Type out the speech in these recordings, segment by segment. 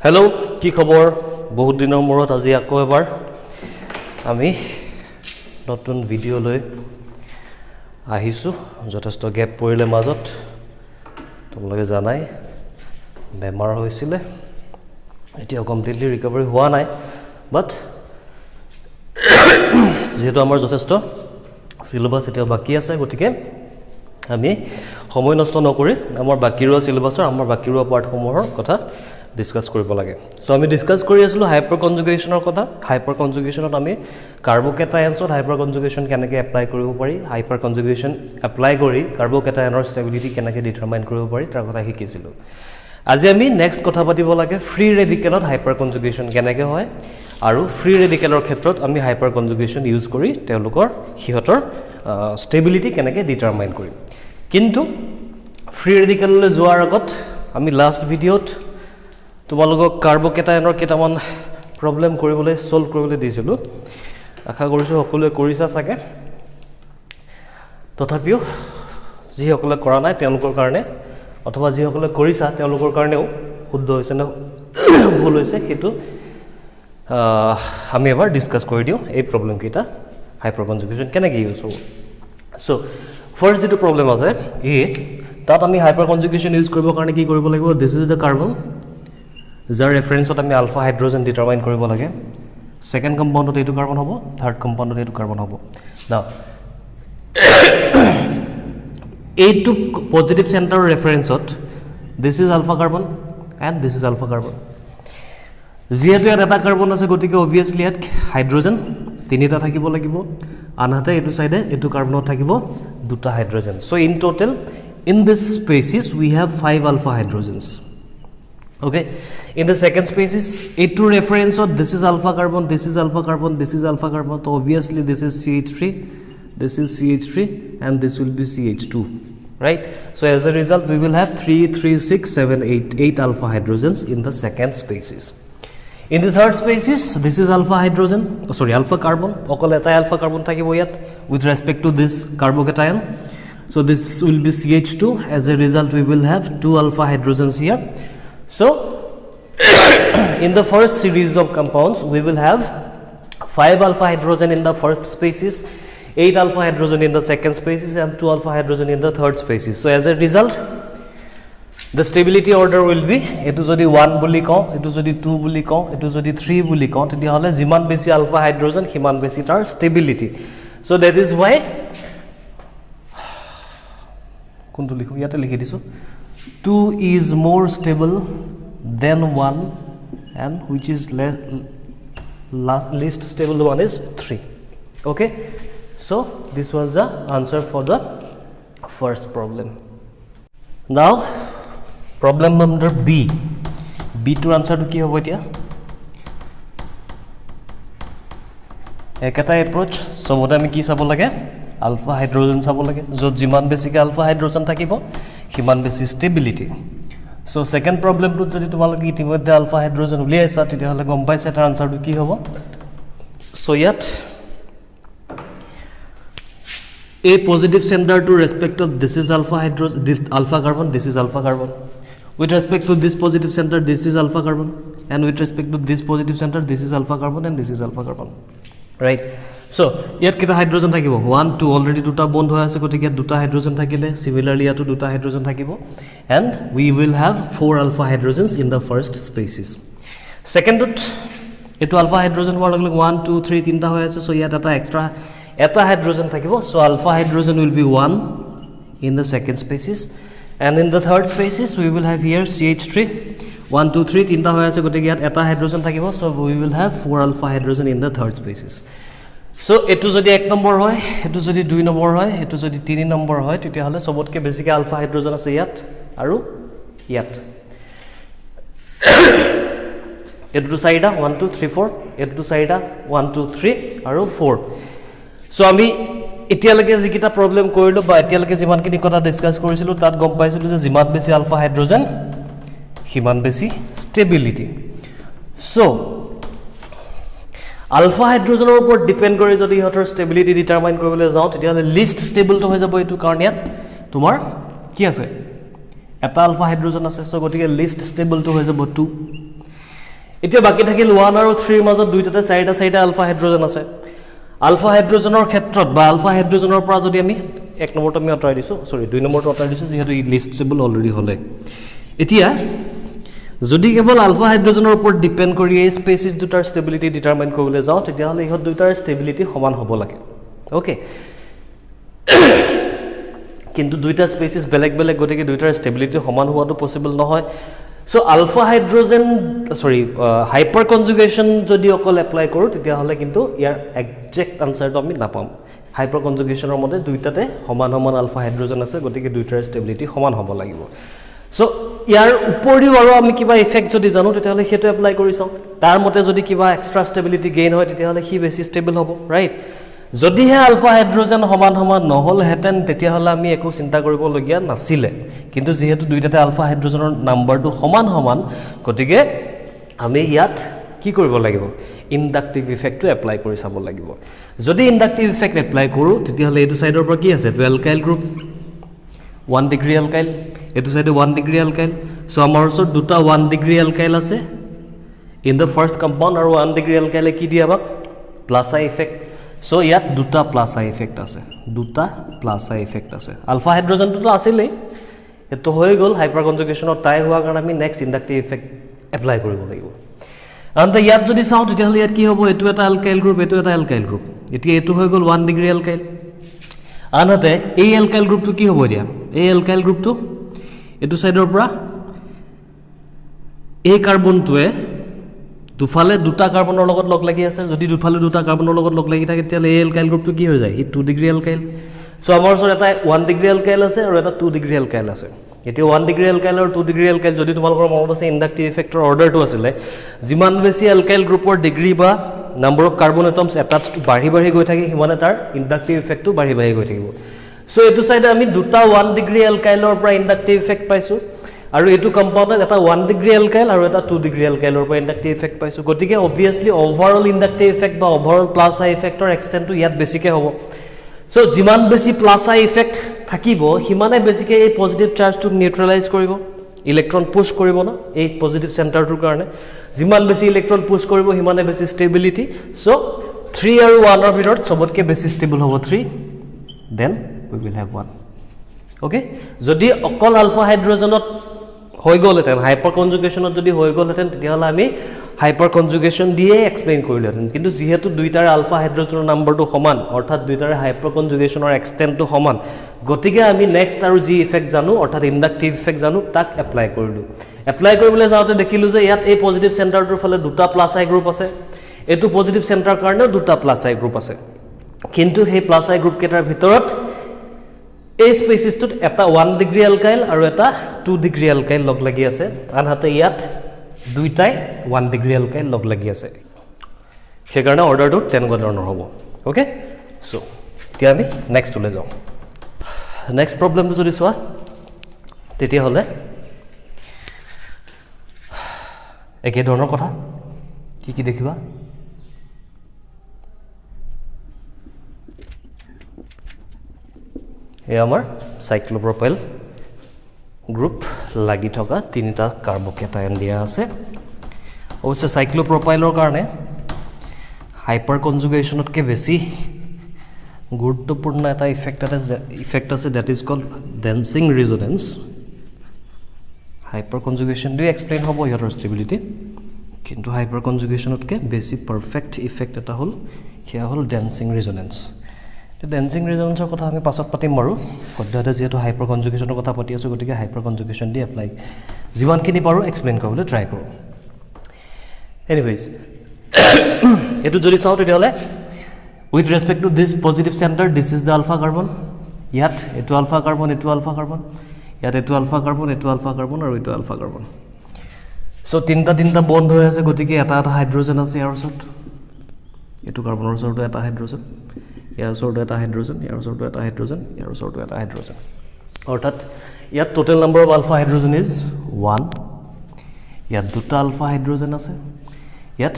Hello' কি খবৰ বহুত দিনৰ মূৰত আজি আকৌ এবাৰ আমি নতুন ভিডিঅ' লৈ আহিছোঁ যথেষ্ট গেপ পৰিলে মাজত তোমালোকে জানাই বেমাৰ হৈছিলে এতিয়া কমপ্লিটলি ৰিকভাৰি হোৱা নাই বাট যেহেতু আমাৰ যথেষ্ট সিলেবাস এতিয়া বাকি আছে গতিকে আমি সময় নষ্ট নকৰি আমাৰ বাকি ৰোৱা সিলেবাসৰ আমাৰ বাকি ৰোৱা পাৰ্টসমূহৰ কথা ডিসকাস কৰিব লাগে সো আমি ডিসকাস কৰি আছিলো হাইপাৰ কনজুগেশনৰ কথা হাইপাৰ কনজুগেশনত আমি কাৰ্বকেটায়নছত হাইপাৰ কনজুগেশন কেনেকৈ এপ্লাই কৰিব পাৰি হাইপাৰ কনজুগেশন এপ্লাই কৰি কাৰ্বকেটায়নৰ ষ্টেবিলিটি কেনেকৈ ডিটাৰমাইন কৰিব পাৰি তাৰ কথা শিকিছিলো আজি আমি নেক্সট কথা পাতিব লাগে ফ্ৰী ৰেডিকেলত হাইপাৰ কনজুগেশন কেনেকৈ হয় আৰু ফ্ৰী ৰেডিকেলৰ ক্ষেত্ৰত আমি হাইপাৰ কনজুগেশন ইউজ কৰি তেওঁলোকৰ হিহতৰ ষ্টেবিলিটি কেনেকৈ ডিটাৰমাইন কৰিম কিন্তু ফ্ৰী ৰেডিকেললৈ যোৱাৰ আগত আমি লাষ্ট ভিডিঅ'ত তোমালোকক কাৰ্বকেটায়নৰ কেইটামান প্ৰবলেম কৰিবলৈ সলভ কৰিবলৈ দিছিলো আশা কৰিছো সকলোৱে কৰিছা চাগে তথাপিও যি সকলে কৰা নাই তেওঁলোকৰ কাৰণে অথবা যি সকলে কৰিছা তেওঁলোকৰ কাৰণেও শুদ্ধ হৈছে না ভুল হৈছে হেতু আমি এবাৰ ডিসকাস কৰি দিও এই প্ৰবলেম কেইটা হাইপাৰ কনজুগেশন কেনেকৈ ইউজ হ'ব সো ফাৰ্স্ট যেটো প্ৰবলেম আছে তাত আমি হাইপাৰ কনজুগেশন ইউজ কৰিবৰ কাৰণে কি কৰিব লাগিব দিস ইজ দ্য কাৰ্বন যাৰ ৰেফাৰেন্সত আমি আলফা হাইড্ৰোজেন ডিটাৰমাইন কৰিব লাগে সেকেন্ড কম্পাউণ্ডত এইটো কাৰ্বন হ'ব থাৰ্ড কম্পাউণ্ডত এইটো কাৰ্বন হ'ব নাও এইটো পজিটিভ সেন্টাৰ ৰেফাৰেন্সত this is alpha carbon and this is alpha carbon যেহেতু ইয়াত এটা কাৰ্বন আছে গতিকে অবভিয়াসলি ইয়াত হাইড্ৰোজেন তিনিটা থাকিব লাগিব আনহাতে এইটো সাইডে এইটো কাৰ্বনত থাকিব দুটা hydrogen so in total in this species we have 5 alpha hydrogens okay in the second species a2 reference of this is alpha carbon this is alpha carbon this is alpha carbon so obviously this is CH3 this is CH3 and this will be CH2 right so as a result we will have 3 3 6 7 8 alpha hydrogens in the second species in the third species this is alpha hydrogen alpha carbon okol eta alpha carbon thakibo yat with respect to this carbocation so this will be CH2 as a result we will have 2 alpha hydrogens here so in the first series of compounds we will have 5 alpha hydrogen in the first species 8 alpha hydrogen in the second species and 2 alpha hydrogen in the third species so as a result the stability order will be etu jodi 1 boli kau etu jodi 2 boli kau etu jodi 3 boli kau tedi hole jiman beshi alpha hydrogen himan beshi tar stability so that is why কোনটো লিখো ইয়াতে লিখি দিছো 2 is more stable than 1 and which is least stable one is 3 okay so this was the answer for the first problem now problem number b to answer to ki hobo etia ekata approach sobote ami ki sabo lage alpha hydrogen sabo lage jot jiman basic alpha hydrogen thakibo himan basi stability so second problem to jodi tumalage itimodde alpha hydrogen uliaisa tete hole gom paisa tar answer to ki hobo so yet a positive center to respect of this is alpha hydrogen this alpha carbon this is alpha carbon with respect to this positive center this is alpha carbon and with respect to this positive center this is alpha carbon and this is alpha carbon right so yet kita hydrogen thakibo 1 2 already duta bond hoy ase gotike duta hydrogen thakile similarly yato duta hydrogen thakibo and we will have 4 alpha hydrogens in the first species second dot eto alpha hydrogen war lagile 1 2 3 tinta hoy ase so yet eta extra eta hydrogen thakibo so alpha hydrogen will be 1 in the second species and in the third species we will have here CH3 1 2 3 tinta hoy ase gotike yat eta hydrogen thakibo so we will have 4 alpha hydrogen in the third species so etu jodi 1 number hoy etu jodi 2 number hoy etu jodi 3 number hoy tete hole sobotke basic alpha hydrogen ase yat aru yat etu side 1 2 3 4 etu side 1 2 3 aru 4 so ami etialage jikita problem korilo ba etialage jiman kini kotha discuss korisilu tat gom paisilu je jiman beshi alpha hydrogen himan beshi stability so alpha hydrogen upor depend kore jodi hotor stability determine koribole jao tetiale least stable to hoy jabo etu karon yat tumar ki ase eta alpha hydrogen ase so gotike least stable to hoy jabo 2 এতিয়া বাকি থাকিল 1 আৰু 3 ৰ মাজত দুইটাতে চাৰিটা ULFA hydrogen আছে আলফা হাইড্ৰোজেনৰ ক্ষেত্ৰত বা আলফা হাইড্ৰোজেনৰ পৰা যদি আমি এক নম্বৰটো আমি আঁতৰাই দিছো সৰি দুই নম্বৰটো আঁতৰাই দিছো যেহেতু ই লিস্টেবল অলৰেডি হলে এতিয়া যদি কেৱল আলফা হাইড্ৰোজেনৰ ওপৰত ডিপেন্ড কৰি এই স্পেচিছ দুটাৰ ষ্টেবিলিটি ডিটাৰমাইন কৰিবলৈ যাওঁ তেতিয়াহলে ইহত দুটাৰ ষ্টেবিলিটি সমান হ'ব লাগে ওকে কিন্তু দুইটা স্পেচিছ বেলেগ বেলেগ গতিকে দুইটাৰ ষ্টেবিলিটি সমান হোৱাটো পসিবল নহয় সো আলফা হাইড্ৰোজেন সৰি হাইপাৰ কনজুগেশ্যন যদি অকল এপ্লাই কৰো তেতিয়াহলে কিন্তু ইয়াৰ একজেক্ট আনসাৰটো আমি নাপাম হাইপাৰ কনজুগেশ্যনৰ মতে দুইটাতে সমান সমান আলফা হাইড্ৰোজেন আছে গতিকে দুইটাৰ ষ্টেবিলিটি সমান হ'ব লাগিব সো ইয়াৰ উপৰিও আৰু আমি কিবা ইফেক্ট যদি জানো তেতিয়াহলে হেতু এপ্লাই কৰি চাও তাৰ মতে যদি কিবা এক্সট্ৰা ষ্টেবিলিটি গেইন হয় তেতিয়াহলে হি বেছি ষ্টেবল হ'ব ৰাইট যদি হে আলফা হাইড্ৰোজেন সমান সমান নহল হেতেন তেতিয়াহলে আমি একো চিন্তা কৰিব লগিয়া নাছিলে কিন্তু যেহেতু দুইটাতে আলফা হাইড্ৰোজেনৰ নাম্বাৰটো সমান সমান গতিকে আমি ইয়াত কি কৰিব লাগিব ইনডাকটিভ ইফেক্টটো এপ্লাই কৰি চাব লাগিব যদি ইনডাকটিভ ইফেক্ট এপ্লাই কৰো তেতিয়াহলে এটো সাইডৰ পৰা কি আছে two alkyl group 1 degree alkyl এটো সাইডে 1 ডিগ্ৰী এলকাইল সো আমাৰ ওচৰত দুটা 1 ডিগ্ৰী এলকাইল আছে ইন দা ফাৰ্স্ট কম্পাউন্ড আৰু 1 ডিগ্ৰী এলকাইলে কি দিয়া আমাক প্লাস আই ইফেক্ট সো ইয়াত দুটা প্লাস আই ইফেক্ট আছে দুটা প্লাস আই ইফেক্ট আছে আলফা হাইড্ৰোজেনটো তো আছিলেই এটো হৈ গল হাইপাৰ কনজুগেশ্যনৰ টাই হোৱা কাৰণ আমি নেক্সট ইনডাকটিভ ইফেক্ট এপ্লাই কৰিব লাগিব আনতে ইয়াত যদি চাও তেতিয়াহলে ইয়াত কি হ'ব এটো এটা এলকাইল গ্ৰুপ এটো এটা এলকাইল গ্ৰুপ এতিয়া এটো হৈ গল 1 ডিগ্ৰী এলকাইল আনতে এই এলকাইল গ্ৰুপটো কি হ'ব দিয়া এই এলকাইল গ্ৰুপটো এটো সাইডৰ পৰা এই কাৰ্বনটোৱে দুফালে দুটা কাৰ্বনৰ লগত লগ লাগি আছে যদি দুফালে দুটা কাৰ্বনৰ লগত লগ লাগি থাকে তেতিয়াহলে এই এলকাইল গ্ৰুপটো কি হৈ যায় ই 2 ডিগ্ৰী এলকাইল সো আমাৰ ওচৰত এটা 1 ডিগ্ৰী এলকাইল আছে আৰু এটা 2 ডিগ্ৰী এলকাইল আছে এতিয়া 1 ডিগ্ৰী এলকাইল আৰু 2 ডিগ্ৰী এলকাইল যদি তোমালোকৰ মনত আছে ইনডাকটিভ ইফেক্টৰ অৰ্ডাৰটো আছিল যিমান বেছি এলকাইল গ্ৰুপৰ ডিগ্ৰী বা number of carbon atoms attached বাঢ়ি গৈ থাকে হিমানে তাৰ ইনডাকটিভ ইফেক্টটো বাঢ়ি গৈ থাকিব সো এটো সাইডে আমি দুটা 1 ডিগ্ৰী এলকাইলৰ পৰা ইনডাকটিভ ইফেক্ট পাইছো আৰু এটো কম্পাউণ্ডত এটা 1 ডিগ্ৰী এলকাইল আৰু এটা 2 ডিগ্ৰী এলকাইলৰ পৰা ইনডাকটিভ ইফেক্ট পাইছো গতিকে অবভিয়াসলি ওভাৰঅল ইনডাকটিভ ইফেক্ট বা ওভাৰঅল প্লাস আই ইফেক্টৰ এক্সটেন্টটো ইয়াত বেছিকে হ'ব সো যিমান বেছি প্লাস আই ইফেক্ট থাকিব হিমানে বেছিকে এই পজিটিভ চাৰ্জটো নিউট্ৰেলাইজ কৰিব ইলেক্ট্ৰন পুশ কৰিব না এই পজিটিভ চেণ্টাৰটোৰ কাৰণে যিমান বেছি ইলেক্ট্ৰন পুশ কৰিব হিমানে বেছি ষ্টেবিলিটি সো 3 আৰু 1 ৰ ভিতৰত সবতকে বেছি ষ্টেবল হ'ব 3 then we will have 1 okay যদি অকল আলফা হাইড্ৰোজেনত হৈ গলহেতেন হাইপাৰ কনজুগেশ্যনত যদি হৈ গলহেতেন তেতিয়াহলে আমি হাইপাৰ কনজুগেশ্যন দিয়ে এক্সপ্লেইন কৰিলেহেতেন কিন্তু যেহেতু দুইটাৰ আলফা হাইড্ৰোজেনৰ নাম্বাৰটো সমান অৰ্থাৎ দুইটাৰ হাইপাৰ কনজুগেশ্যনৰ এক্সটেন্টটো সমান গতিকে আমি নেক্সট আৰু যি ইফেক্ট জানো অৰ্থাৎ ইনডাকটিভ ইফেক্ট জানো তাক এপ্লাই কৰিলো এপ্লাই কৰিবলৈ যাওঁতে দেখিলো যে ইয়াত এই পজিটিভ চেণ্টাৰটোৰ ফালে দুটা প্লাস আই গ্ৰুপ আছে এটো পজিটিভ চেণ্টাৰ কাৰণে দুটা প্লাস আই গ্ৰুপ আছে কিন্তু সেই প্লাস আই গ্ৰুপ কেটাৰ ভিতৰত এই স্পেচিছটোত এটা 1 ডিগ্ৰী এলকাইল আৰু এটা 2 ডিগ্ৰী এলকাইল লগ লাগি আছে আনহাতে ইয়াত দুইটাই 1 ডিগ্ৰী এলকাইল লগ লাগি আছে সেইকাৰণে অৰ্ডাৰটো তেনেকুৱা ধৰণৰ হ'ব ওকে সো এতিয়া আমি নেক্সট লৈ যাওঁ নেক্সট প্ৰবলেমটো যদি চোৱা তেতিয়া হলে একে ধৰণৰ কথা কি দেখিবা এই আমাৰ সাইক্লোপ্ৰপাইল গ্ৰুপ লাগি থকা তিনিটা কাৰ্বকেটায়ন দিয়া আছে অৱশ্যে সাইক্লোপ্ৰপাইলৰ কাৰণে হাইপাৰ কনজুগেশ্যনতকে বেছি গুৰুত্বপূৰ্ণ এটা ইফেক্ট আছে that is called dancing resonance hyperconjugation দি এক্সপ্লেইন হ'ব ইয়াৰ ষ্টেবিলিটি কিন্তু হাইপাৰ কনজুগেশ্যনতকে বেছি পাৰফেক্ট ইফেক্ট এটা হ'ল সেয়া হ'ল ডেন্সিং ৰেজোনেন্স ডেন্সিং ৰেজোনেন্সৰ কথা আমি পাছত পাতিম বাৰু সদ্যহতে যেহেতু হাইপাৰ কনজুগেশ্যনৰ কথা পাতি আছো গতিকে হাইপাৰ কনজুগেশ্যন দি এপ্লাই যিমানখিনি পাৰো এক্সপ্লেইন কৰিবলৈ ট্ৰাই কৰোঁ এনিৱেজ এটো যদি চাওঁ তেতিয়াহ'লে with respect to this positive center this is the alpha carbon yat etu alpha carbon yat etu alpha carbon aru etu alpha carbon so tinta bond hoy ase gotike eta hydrogen ase yar sort etu carbon or sort eta hydrogen yar sort eta hydrogen yar sort eta hydrogen yar sort eta hydrogen orthat yat total number of alpha hydrogen is 1 yat duta alpha hydrogen ase yat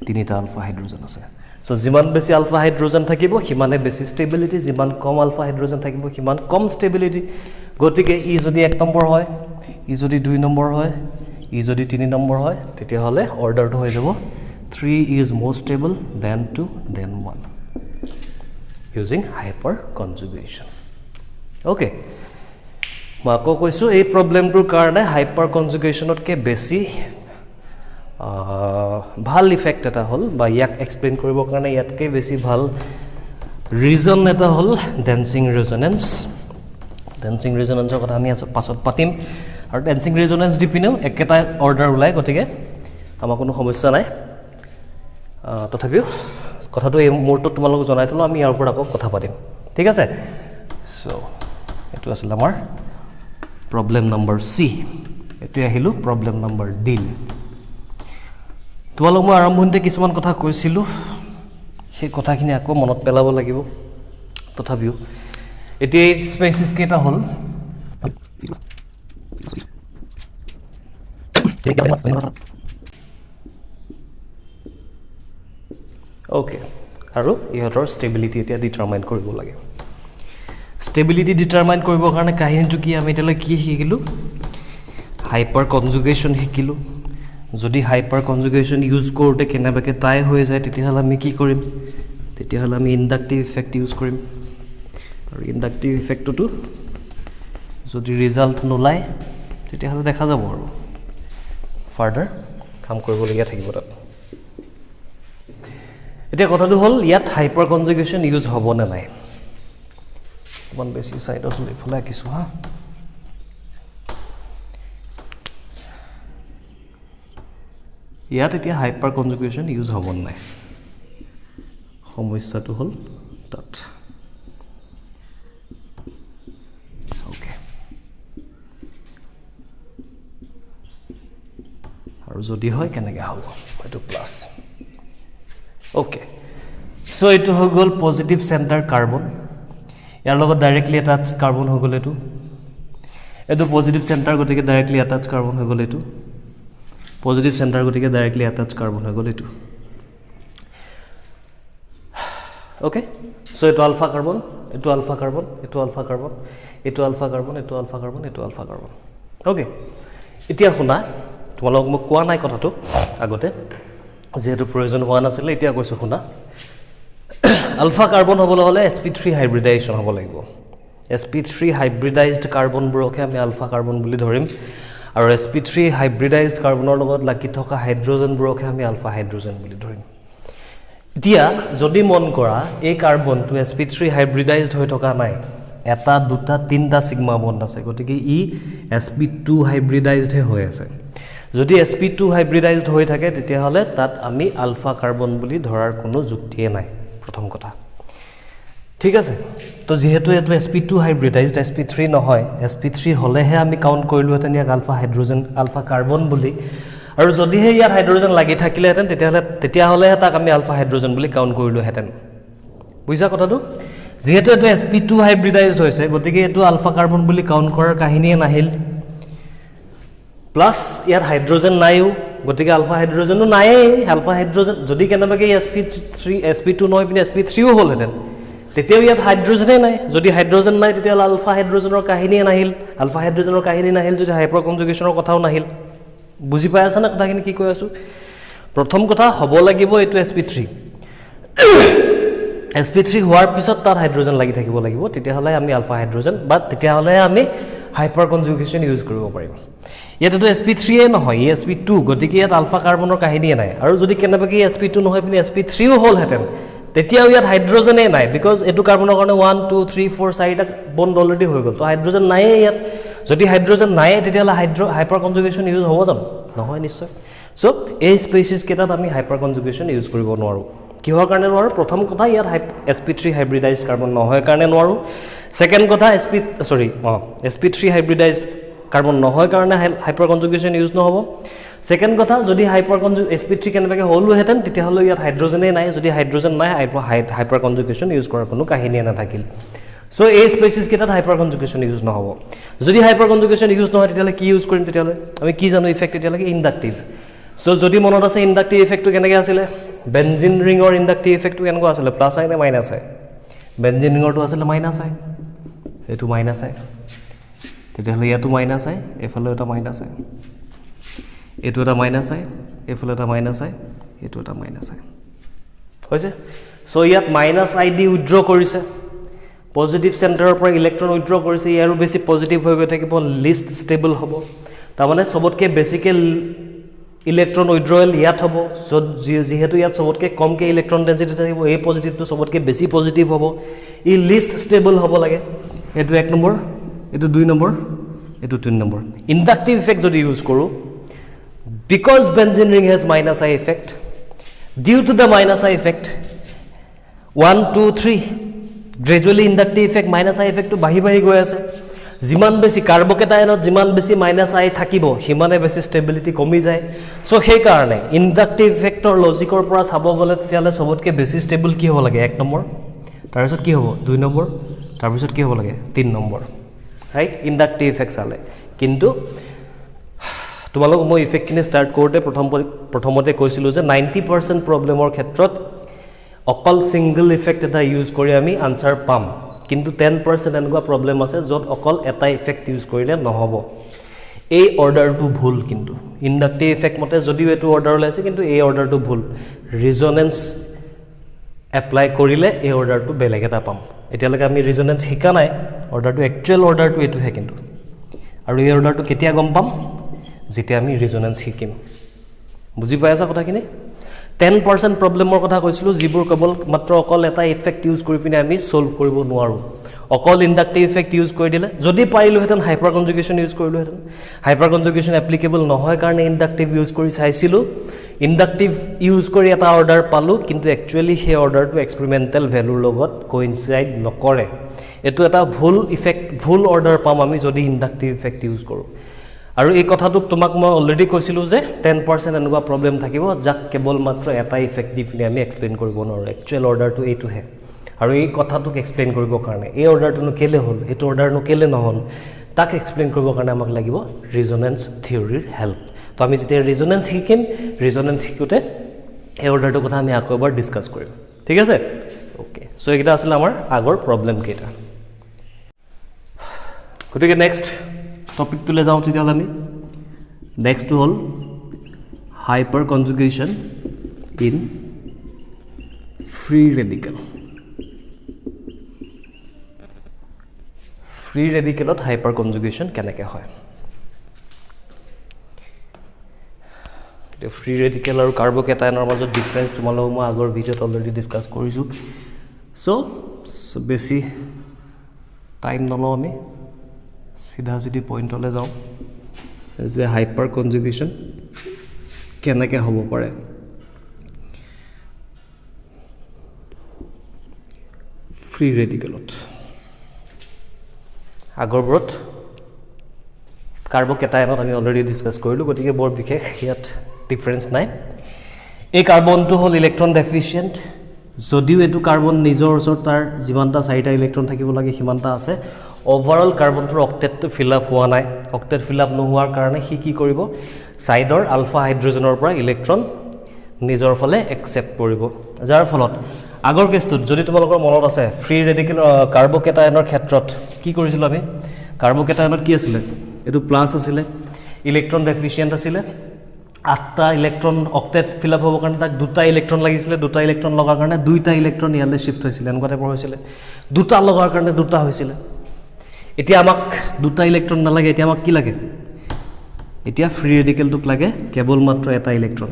tinita alpha hydrogen ase so jiman besi alpha hydrogen thakibo himane besi stability jiman kom alpha hydrogen thakibo himan kom stability gotike e jodi 1 number hoy e jodi 2 number hoy ই যদি 3 number হয় তেতিয়াহ'লে অৰ্ডাৰটো হৈ যাব 3 is more stable than 2 than 1 using hyperconjugation. Okay. মই আকৌ কৈছোঁ এই প্ৰব্লেমটোৰ কাৰণে হাইপাৰকনজুগেশ্যনতকৈ বেছি ভাল ইফেক্ট এটা হ'ল বা ইয়াক এক্সপ্লেইন কৰিবৰ কাৰণে ইয়াতকৈ বেছি ভাল ৰিজন এটা হ'ল ডেন্সিং ৰেজনেন্স কথা আমি পাছত পাতিম আৰু ডেন্সিং ৰেজনেন্স দি পিনেও একেটা অৰ্ডাৰ ওলায় গতিকে আমাৰ কোনো সমস্যা নাই তথাপিও কথাটো এই মুহূৰ্তত তোমালোকক জনাই থ'লোঁ আমি ইয়াৰ ওপৰত আকৌ কথা পাতিম ঠিক আছে চ' এইটো আছিলে আমাৰ প্ৰব্লেম নম্বৰ চি এতিয়া আহিলোঁ প্ৰব্লেম নম্বৰ ডি তোমালোক মই আৰম্ভণিতে কিছুমান কথা কৈছিলোঁ সেই কথাখিনি আকৌ মনত পেলাব লাগিব তথাপিও এতিয়া এই স্পেচিছ কেইটা হ'ল অ'কে আৰু ইহঁতৰ ষ্টেবিলিটি এতিয়া ডিটাৰমাইন কৰিব লাগে ষ্টেবিলিটি ডিটাৰমাইন কৰিবৰ কাৰণে কাহিনীটো কি আমি এতিয়ালৈ কি শিকিলোঁ হাইপাৰ কনজুগেশ্যন শিকিলোঁ যদি হাইপাৰ কনজুগেশ্যন ইউজ কৰোঁতে কেনেবাকৈ টাই হৈ যায় তেতিয়াহ'লে আমি কি কৰিম তেতিয়াহ'লে আমি ইণ্ডাক্টিভ ইফেক্ট ইউজ কৰিম আৰু ইণ্ডাক্টিভ ইফেক্টটোতো যদি ৰিজাল্ট নোলায় তেতিয়াহ'লে দেখা যাব আৰু ফাৰ্ডাৰ কাম কৰিবলগীয়া থাকিব তাত এতিয়া কথাটো হ'ল ইয়াত হাইপাৰ কনজুগেশ্যন ইউজ হ'ব নে নাই অকণমান বেছি ছাইডত এইফালে আঁকিছোঁ হা ইয়াত এতিয়া হাইপাৰ কনজুগেশ্যন ইউজ হ'ব নাই সমস্যাটো হ'ল তাত অ'কে আৰু যদি হয় কেনেকৈ হ'ব এইটো প্লাছ অ'কে চ' এইটো হৈ গ'ল পজিটিভ চেণ্টাৰ কাৰ্বন ইয়াৰ লগত ডাইৰেক্টলি এটাচ কাৰ্বন হৈ গ'ল এইটো পজিটিভ চেণ্টাৰ গতিকে ডাইৰেক্টলি এটাচ কাৰ্বন হৈ গ'ল এইটো পজিটিভ চেণ্টাৰ গতিকে ডাইৰেক্টলি এটাচ কাৰ্বন হৈ গ'ল এইটো অ'কে চ' এইটো আলফা কাৰ্বন এইটো আলফা কাৰ্বন এইটো আলফা কাৰ্বন এইটো আলফা কাৰ্বন এইটো আলফা কাৰ্বন এইটো আলফা কাৰ্বন অ'কে এতিয়া শুনা তোমালোকক মই কোৱা নাই কথাটো আগতে যেহেতু প্ৰয়োজন হোৱা নাছিলে এতিয়া কৈছোঁ শুনা আলফা কাৰ্বন হ'বলৈ হ'লে sp3 হাইব্ৰিডাইজেশ্যন হ'ব লাগিব sp3 হাইব্ৰিডাইজড কাৰ্বনবোৰকহে আমি আলফা কাৰ্বন বুলি ধৰিম আৰু sp3 হাইব্ৰিডাইজড কাৰ্বনৰ লগত লাগি থকা হাইড্ৰজেনবোৰকহে আমি আলফা হাইড্ৰজেন বুলি ধৰিম এতিয়া যদি মন কৰা এই কাৰ্বনটো sp3 হাইব্ৰিডাইজড হৈ থকা নাই এটা দুটা তিনিটা ছিগমা বন্ড আছে গতিকে ই sp2 হাইব্ৰিডাইজডহে হৈ আছে যদি sp2 হাইব্ৰিডাইজড হৈ থাকে তেতিয়াহ'লে তাত আমি আলফা কাৰ্বন বুলি ধৰাৰ কোনো যুক্তিয়ে নাই প্ৰথম কথা ঠিক আছে তো যেহেতু এইটো sp2 হাইব্ৰিডাইজড sp3 নহয় sp3 হ'লেহে আমি কাউণ্ট কৰিলোহেঁতেন ইয়াক আলফা হাইড্ৰজেন আলফা কাৰ্বন বুলি আৰু যদিহে ইয়াত হাইড্ৰজেন লাগি থাকিলেহেঁতেন তেতিয়াহ'লেহে তাক আমি আলফা হাইড্ৰজেন বুলি কাউণ্ট কৰিলোহেঁতেন বুজিছা কথাটো যেহেতু এইটো sp2 হাইব্ৰিডাইজড হৈছে গতিকে এইটো আলফা কাৰ্বন বুলি কাউণ্ট কৰাৰ কাহিনীয়ে নাহিল প্লাছ ইয়াত হাইড্ৰজেন নাইও গতিকে আলফা হাইড্ৰজেনো নায়েই আলফা হাইড্ৰজেন যদি কেনেবাকৈ sp2 নহয় পিনে sp3ও হ'লহেঁতেন তেতিয়াও ইয়াত হাইড্ৰজেনেই নাই যদি হাইড্ৰজেন নাই তেতিয়াহ'লে আলফা হাইড্ৰজেনৰ কাহিনীয়ে নাহিল আলফা হাইড্ৰজেনৰ কাহিনী নাহিল যদি হাইপাৰ কনজুগেশ্যনৰ কথাও নাহিল বুজি পাই আছা না কথাখিনি কি কৈ আছোঁ প্ৰথম কথা হ'ব লাগিব এইটো sp3 sp3 হোৱাৰ পিছত তাত হাইড্ৰজেন লাগি থাকিব লাগিব তেতিয়াহ'লে আমি আলফা হাইড্ৰজেন বা তেতিয়াহ'লে আমি হাইপাৰ কনজুগেশ্যন ইউজ কৰিব পাৰিম ইয়াত এইটো sp3 নহয় ই sp2 গতিকে ইয়াত আলফা কাৰ্বনৰ কাহিনীয়ে নাই আৰু যদি কেনেবাকৈ sp2 নহয় পিনে sp3ও হ'লহেঁতেন তেতিয়াও ইয়াত হাইড্ৰজেনেই নাই বিকজ এইটো কাৰ্বনৰ কাৰণে 1 2 3 4 চাৰিটা বন্ড অলৰেডি হৈ গ'ল তো হাইড্ৰজেন নায়েই ইয়াত যদি হাইড্ৰজেন নায়েই তেতিয়াহ'লে হাইপাৰ কনজুগেশ্যন ইউজ হ'ব জানো নহয় নিশ্চয় চ' এই স্পেচিছ কেইটাত আমি হাইপাৰ কনজুগেশ্যন ইউজ কৰিব নোৱাৰোঁ কিহৰ কাৰণে নোৱাৰোঁ প্ৰথম কথা ইয়াত sp3 হাইব্ৰিডাইজ কাৰ্বন নহয় কাৰণে নোৱাৰোঁ ছেকেণ্ড কথা sp3 হাইব্ৰিডাইজ কাৰ্বন নহয় কাৰণে হাইপাৰ কনজুগেশ্যন ইউজ নহ'ব ছেকেণ্ড কথা যদি sp3 কেনেবাকৈ হ'লোহেঁতেন তেতিয়াহ'লে ইয়াত হাইড্ৰজেনেই নাই যদি হাইড্ৰজেন নাই হাইপাৰ কনজুগেশ্যন ইউজ কৰাৰ কোনো কাহিনীয়ে নাথাকিল চ' এই স্পেচিছ কেইটাত হাইপাৰ কনজুগেশ্যন ইউজ নহ'ব যদি হাইপাৰ কনজুগেশ্যন ইউজ নহয় তেতিয়াহ'লে কি ইউজ কৰিম তেতিয়াহ'লে আমি কি জানো ইফেক্ট তেতিয়ালৈকে ইণ্ডাক্টিভ চ' যদি মনত আছে ইণ্ডাক্টিভ ইফেক্টটো কেনেকৈ আছিলে বেঞ্জিন ৰিঙৰ ইণ্ডাক্টিভ ইফেক্টটো কেনেকুৱা আছিলে প্লাছ আই নে মাইনাছ আই বেঞ্জিন ৰিঙৰটো আছিলে মাইনাছ আই এইটো মাইনাছ আই তেতিয়াহ'লে ইয়াতো মাইনাছ আই এইফালেও এটা মাইনাছ আই এইটো এটা মাইনাছ আই এইফালে এটা মাইনাছ আই এইটো এটা মাইনাছ আই হৈছে সো ইয়াত মাইনাছ আই ডি উইথড্ৰ কৰিছে পজিটিভ চেণ্টাৰৰ পৰা ইলেক্ট্ৰন উইথড্ৰ কৰিছে ইয়াৰো বেছি পজিটিভ হৈ গৈ থাকিব লিষ্ট ষ্টেবল হ'ব তাৰমানে সবতকৈ বেছিকৈ ইলেক্ট্ৰন উইথড্ৰৱেল ইয়াত হ'ব য'ত যিহেতু ইয়াত সবতকৈ কমকৈ ইলেক্ট্ৰন ডেঞ্চিটি থাকিব এই পজিটিভটো সবতকৈ বেছি পজিটিভ হ'ব ই লিষ্ট ষ্টেবল হ'ব লাগে এইটো 1 নম্বৰ এইটো 2 নম্বৰ এইটো 3 নম্বৰ ইণ্ডাক্টিভ ইফেক্ট যদি ইউজ কৰোঁ because benzene ring has minus I effect due to the minus I effect 1 2 3 gradually inductive effect minus I effect to bahi goi ase jiman besi carbocation jiman besi minus I thakibo himane besi stability komi jay so he karone inductive effect or logic or pora sabo gole tiale sobotke besi stable ki hobo lage 1 number tar bisot ki hobo 2 number tar bisot ki hobo lage 3 number right inductive effect sale kintu তোমালোক মই ইফেক্টখিনি start কৰোতে প্ৰথমতে কৈছিলো যে 90% প্ৰবলেমৰ ক্ষেত্ৰত অকল single effect এটা use কৰি আমি আনসাৰ পাম কিন্তু 10% এনেকুৱা প্ৰবলেম আছে য'ত অকল এটা ইফেক্ট ইউজ কৰিলে নহব এই অৰ্ডাৰটো ভুল কিন্তু ইন্ডাক্টিভ ইফেক্ট মতে যদিও এটো অৰ্ডাৰ ওলাইছে কিন্তু এই অৰ্ডাৰটো ভুল ৰিজনেন্স এপ্লাই কৰিলে এই অৰ্ডাৰটো বেলেগ এটা পাম এতিয়ালৈকে আমি ৰিজনেন্স শিকা নাই অৰ্ডাৰটো একচুৱেল অৰ্ডাৰটো এটো হে কিন্তু আৰু এই অৰ্ডাৰটো কেতিয়া গম পাম যেতিয়া আমি ৰিজনেন্স শিকিম বুজি পাই আছা কথাখিনি 10% প্ৰবলেমৰ কথা কৈছিলো যিবোৰ কেৱল মাত্ৰ অকল এটা ইফেক্ট ইউজ কৰি পিনে আমি সলভ কৰিব নোৱাৰো অকল ইন্ডাক্টিভ ইফেক্ট ইউজ কৰি দিলে যদি পাৰিলো হেতেন হাইপাৰ কনজুগেশ্যন ইউজ কৰিলো হেতেন হাইপাৰ কনজুগেশ্যন এপ্লিকেবল নহয় কাৰণে ইন্ডাক্টিভ ইউজ কৰি চাইছিলো ইন্ডাক্টিভ ইউজ কৰি এটা অৰ্ডাৰ পালো কিন্তু একচুয়ালি হে অৰ্ডাৰটো এক্সপেৰিমেন্টাল ভ্যালুৰ লগত কোইনসাইড নকৰে এটো এটা ভুল ইফেক্ট ভুল অৰ্ডাৰ পাম আমি যদি ইন্ডাক্টিভ ইফেক্ট ইউজ কৰো আৰু এই কথাটো তোমাক মই অলৰেডি কৈছিলো যে 10% এনেকুৱা প্ৰবলেম থাকিব যাক কেৱল মাত্ৰ এটা ইফেক্ট দি পিনে আমি এক্সপ্লেইন কৰিব নোৱাৰো একচুৱেল অৰ্ডাৰটো এইটো হে আৰু এই কথাটোক এক্সপ্লেইন কৰিব কাৰণে এই অৰ্ডাৰটো কেলে হ'ল এটো অৰ্ডাৰনো কেলে নহল তাক এক্সপ্লেইন কৰিব কাৰণে আমাক লাগিব ৰিজনেন্স থিওৰিৰ হেল্প তো আমি যেতিয়া ৰিজনেন্স শিকিম ৰিজনেন্স শিকুতে এই অৰ্ডাৰটোৰ কথা আমি আকৌ এবাৰ ডিসকাস কৰিম ঠিক আছে ওকে সো এইটা আছিল আমাৰ আগৰ প্ৰবলেম কেইটা গতিকে নেক্সট टॉपिक तुले जाऊ तिला আমি नेक्स्ट हल hyper conjugation in free radical free रेडिकलत hyper conjugation केनेके হয় फ्री रेडिकल और कार्बोकेटायনৰ মাজত ডিফাৰেন্স তোমালোক মই আগৰ ভিডিওত অলৰেডি ডিসকাস কৰিছো সো বেছি টাইম নলও আমি सीधा सीधी पॉइंटले जाओ जे हाइपर कन्जुगेशन केनेके হ'ব পাৰে फ्री रेडिकलत আগৰবৰত कार्बोकेटायনত আমি অলৰেডি ডিসকাস কৰিলো গতিকে বৰ বিশেষ ইয়াত ডিফাৰেন্স নাই এই কাৰ্বনটো হল ইলেক্ট্ৰন ডেফিচিয়েন্ট যদিও এটো কাৰ্বন নিজৰ ওচৰত তাৰ যিমানটা চাৰিটা ইলেক্ট্ৰন থাকিব লাগে সিমানটা আছে ओवरऑल कार्बनটোৰ অক্টেটটো ফিল আপ হোৱা নাই অক্টেট ফিল আপ নোহোৱাৰ কাৰণে হি কি কৰিব সাইডৰ আলফা হাইড্ৰোজেনৰ পৰা ইলেক্ট্ৰন নিজৰ ফলে একসেপ্ট কৰিব যাৰ ফলত আগৰ কেছটোত যদি তোমালোকৰ মনত আছে ফ্ৰী ৰেডিকেল কাৰ্বকেটায়নৰ ক্ষেত্ৰত কি কৰিছিল আমি কাৰ্বকেটায়নত কি আছিল এটো প্লাস আছিল ইলেক্ট্ৰন ডেফিচিয়েন্ট আছিল 8টা ইলেক্ট্ৰন অক্টেট ফিল আপ হ'ব কাৰণে তাক দুটা ইলেক্ট্ৰন লাগিছিল দুটা ইলেক্ট্ৰন লগাৰ কাৰণে দুইটা ইলেক্ট্ৰন ইয়ালে শিফট হৈছিল এনেকুৱা টাইপৰ হৈছিল দুটা লগাৰ কাৰণে দুটা হৈছিল এতিয়া আমাক দুটা ইলেক্ট্ৰন নালাগে এতিয়া আমাক কি লাগে এতিয়া ফ্ৰী ৰেডিকেলটোক লাগে কেৱল মাত্ৰ এটা ইলেক্ট্ৰন